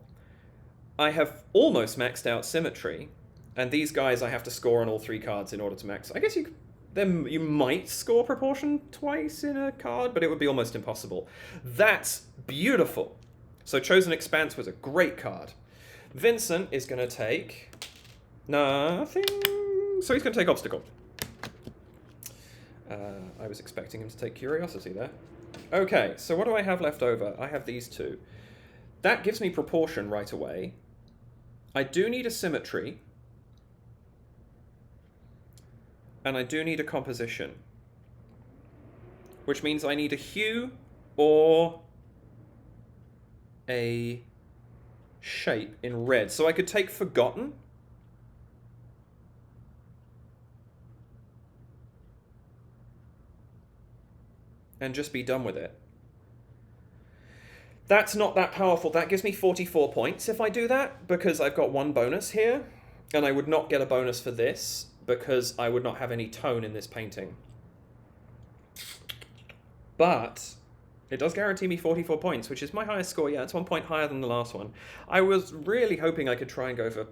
I have almost maxed out Symmetry, and these guys I have to score on all 3 cards in order to max. I guess you might score Proportion twice in a card, but it would be almost impossible. That's beautiful. So Chosen Expanse was a great card. Vincent is going to take nothing. So he's going to take Obstacle. I was expecting him to take Curiosity there. Okay, so what do I have left over? I have these 2. That gives me Proportion right away. I do need a Symmetry. And I do need a Composition. Which means I need a Hue or a shape in red. So I could take Forgotten and just be done with it. That's not that powerful. That gives me 44 points if I do that, because I've got one bonus here, and I would not get a bonus for this because I would not have any tone in this painting. But it does guarantee me 44 points, which is my highest score. Yeah, it's 1 point higher than the last one. I was really hoping I could try and go for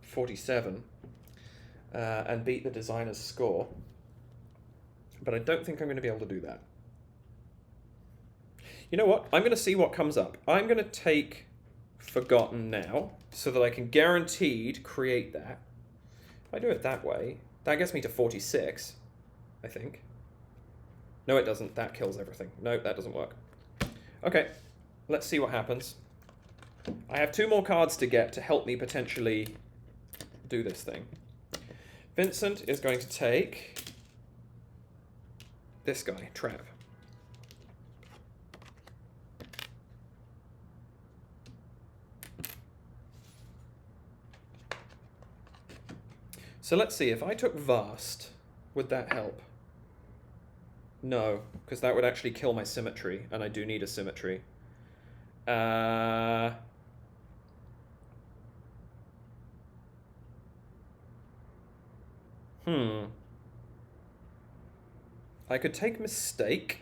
47 and beat the designer's score, but I don't think I'm going to be able to do that. You know what? I'm going to see what comes up. I'm going to take Forgotten now, so that I can guaranteed create that. If I do it that way, that gets me to 46, I think. No, it doesn't. That kills everything. No, that doesn't work. Okay, let's see what happens. I have 2 more cards to get to help me potentially do this thing. Vincent is going to take this guy, Trap. So let's see, if I took Vast, would that help? No, because that would actually kill my Symmetry, and I do need a Symmetry. I could take Mistake,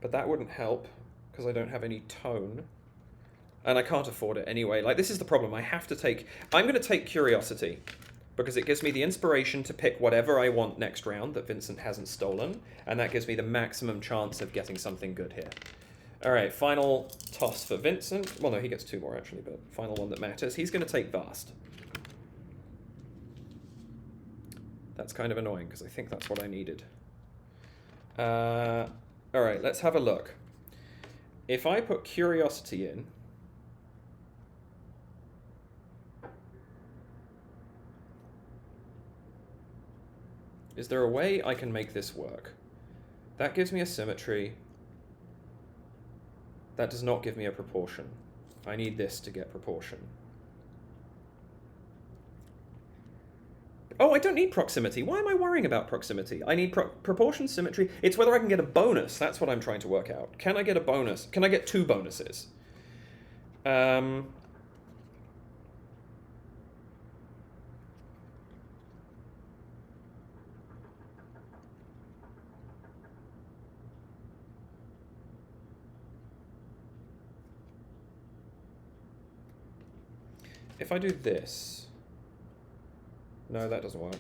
but that wouldn't help, because I don't have any tone. And I can't afford it anyway. Like, this is the problem. I have to take... I'm going to take Curiosity, because it gives me the inspiration to pick whatever I want next round that Vincent hasn't stolen, and that gives me the maximum chance of getting something good here. Alright, final toss for Vincent. Well, no, he gets 2 more, actually, but final one that matters. He's going to take Vast. That's kind of annoying, because I think that's what I needed. Alright, let's have a look. If I put Curiosity in... Is there a way I can make this work? That gives me a Symmetry. That does not give me a Proportion. I need this to get Proportion. Oh, I don't need Proximity. Why am I worrying about Proximity? I need Proportion, Symmetry. It's whether I can get a bonus. That's what I'm trying to work out. Can I get a bonus? Can I get 2 bonuses? If I do this... No, that doesn't work.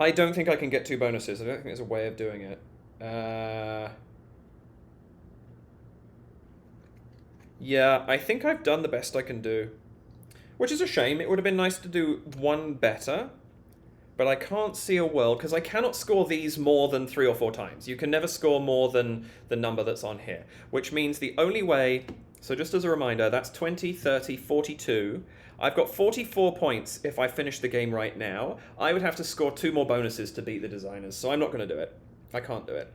I don't think I can get 2 bonuses. I don't think there's a way of doing it. Yeah, I think I've done the best I can do. Which is a shame. It would have been nice to do 1 better. But I can't see a world, because I cannot score these more than 3 or 4 times. You can never score more than the number that's on here. Which means the only way... So just as a reminder, that's 20, 30, 42. I've got 44 points if I finish the game right now. I would have to score 2 more bonuses to beat the designers, so I'm not going to do it. I can't do it.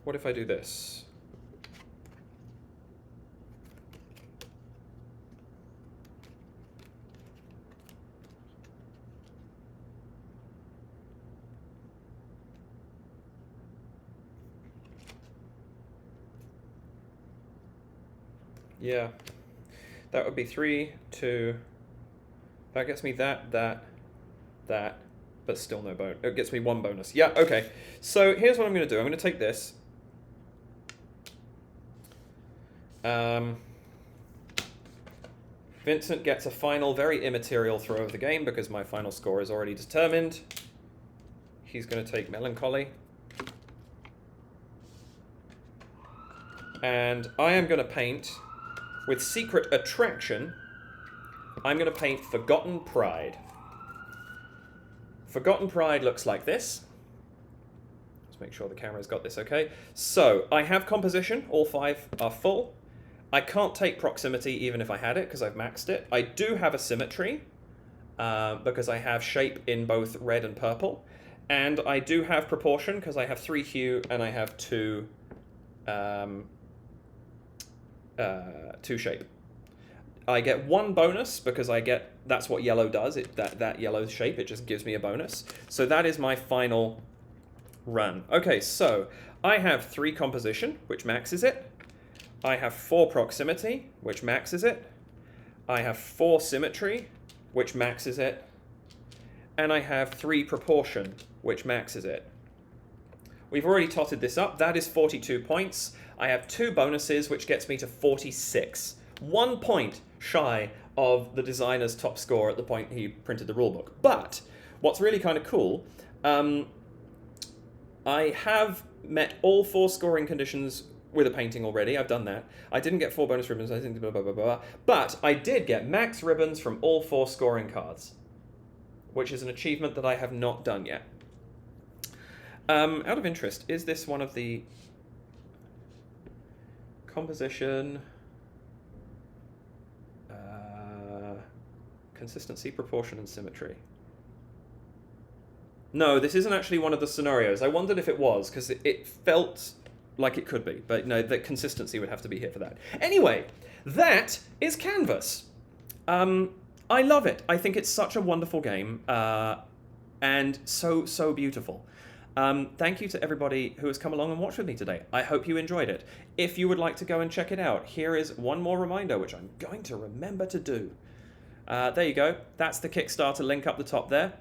What if I do this? Yeah, that would be 3, 2. That gets me that, but still no bonus. It gets me 1 bonus. Yeah, okay. So here's what I'm going to do. I'm going to take this. Vincent gets a final, very immaterial throw of the game because my final score is already determined. He's going to take Melancholy. And I am going to paint, with Secret Attraction, I'm going to paint Forgotten Pride. Forgotten Pride looks like this. Let's make sure the camera's got this okay. So, I have composition, all 5 are full. I can't take proximity even if I had it, because I've maxed it. I do have a symmetry. because I have shape in both red and purple. And I do have proportion because I have 3 hue and I have 2 shape. I get 1 bonus because that's what yellow does. That yellow shape, it just gives me a bonus. So that is my final run. Okay, so I have 3 composition, which maxes it. I have 4 proximity, which maxes it. I have 4 symmetry, which maxes it. And I have 3 proportion, which maxes it. We've already totted this up. That is 42 points. I have 2 bonuses, which gets me to 46. 1 point shy of the designer's top score at the point he printed the rulebook. But what's really kind of cool, I have met all 4 scoring conditions with a painting already. I've done that. I didn't get 4 bonus ribbons, I think, blah, blah, blah, blah. But I did get max ribbons from all 4 scoring cards, which is an achievement that I have not done yet. Out of interest, is this one of the composition, consistency, proportion, and symmetry? No, this isn't actually one of the scenarios. I wondered if it was, because it felt like it could be, but no, the consistency would have to be here for that. Anyway, that is Canvas. I love it. I think it's such a wonderful game, and so beautiful. Thank you to everybody who has come along and watched with me today. I hope you enjoyed it. If you would like to go and check it out, here is one more reminder, which I'm going to remember to do. There you go. That's the Kickstarter link up the top there.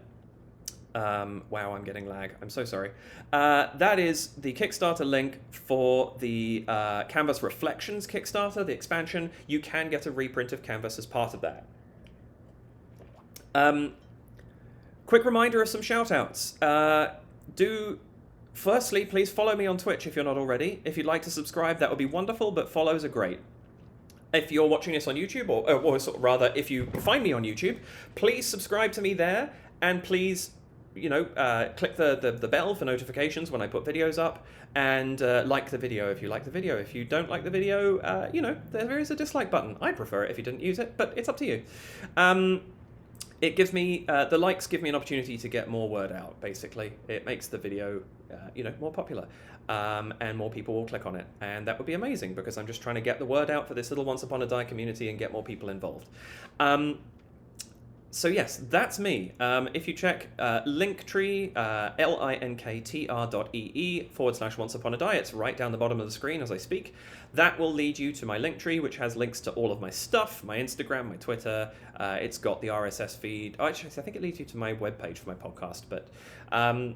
Wow, I'm getting lag. I'm so sorry. That is the Kickstarter link for the Canvas Reflections Kickstarter, the expansion. You can get a reprint of Canvas as part of that. Quick reminder of some shout-outs. Firstly, please follow me on Twitch if you're not already. If you'd like to subscribe, that would be wonderful, but follows are great. If you're watching this on YouTube, or rather, if you find me on YouTube, please subscribe to me there, and please, click the bell for notifications when I put videos up, and like the video if you like the video. If you don't like the video, there is a dislike button. I prefer it if you didn't use it, but it's up to you. It gives me, the likes give me an opportunity to get more word out, basically. It makes the video, more popular, and more people will click on it. And that would be amazing, because I'm just trying to get the word out for this little Once Upon a Die community and get more people involved. So yes, that's me. If you check Linktree, linktr.ee/Once Upon a Die, it's right down the bottom of the screen as I speak. That will lead you to my Linktree, which has links to all of my stuff, my Instagram, my Twitter. It's got the RSS feed. Actually, I think it leads you to my webpage for my podcast. But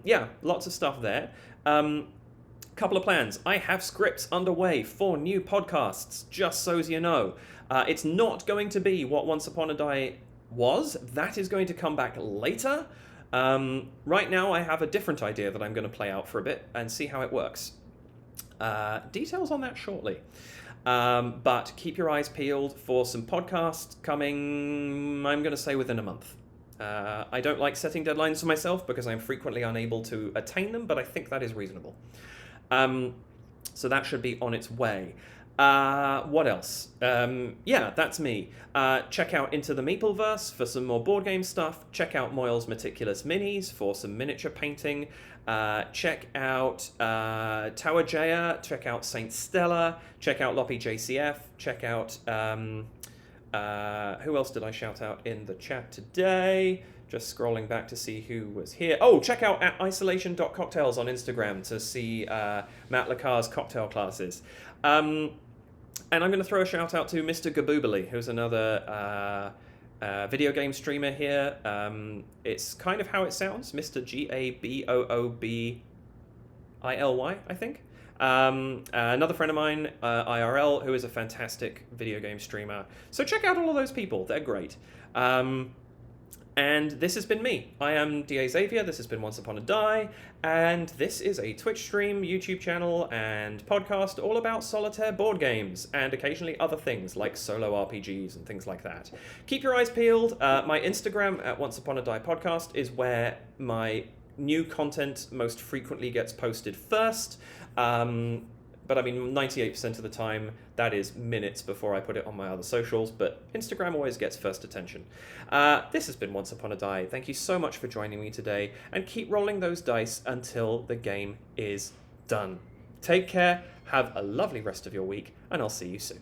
yeah, lots of stuff there. Couple of plans. I have scripts underway for new podcasts, just so as you know. It's not going to be what Once Upon a Die was. That is going to come back later. Right now I have a different idea that I'm going to play out for a bit and see how it works. Details on that shortly. But keep your eyes peeled for some podcasts coming, I'm going to say, within a month. I don't like setting deadlines for myself because I'm frequently unable to attain them, but I think that is reasonable. So that should be on its way. What else? Yeah, that's me. Check out Into the Meepleverse for some more board game stuff. Check out Moyle's Meticulous Minis for some miniature painting. Check out Tower Jaya. Check out Saint Stella. Check out Loppy JCF. Check out... who else did I shout out in the chat today? Just scrolling back to see who was here. Oh, check out at isolation.cocktails on Instagram to see Matt Lacar's cocktail classes. And I'm going to throw a shout out to Mr. Gaboobly, who's another video game streamer here. It's kind of how it sounds, Mr. Gaboobly, I think. Another friend of mine, IRL, who is a fantastic video game streamer. So check out all of those people. They're great. And this has been me. I am DA Xavier. This has been Once Upon a Die. And this is a Twitch stream, YouTube channel, and podcast all about solitaire board games and occasionally other things like solo RPGs and things like that. Keep your eyes peeled. My Instagram at Once Upon a Die Podcast is where my new content most frequently gets posted first. But I mean, 98% of the time, that is minutes before I put it on my other socials, but Instagram always gets first attention. This has been Once Upon a Die. Thank you so much for joining me today, and keep rolling those dice until the game is done. Take care, have a lovely rest of your week, and I'll see you soon.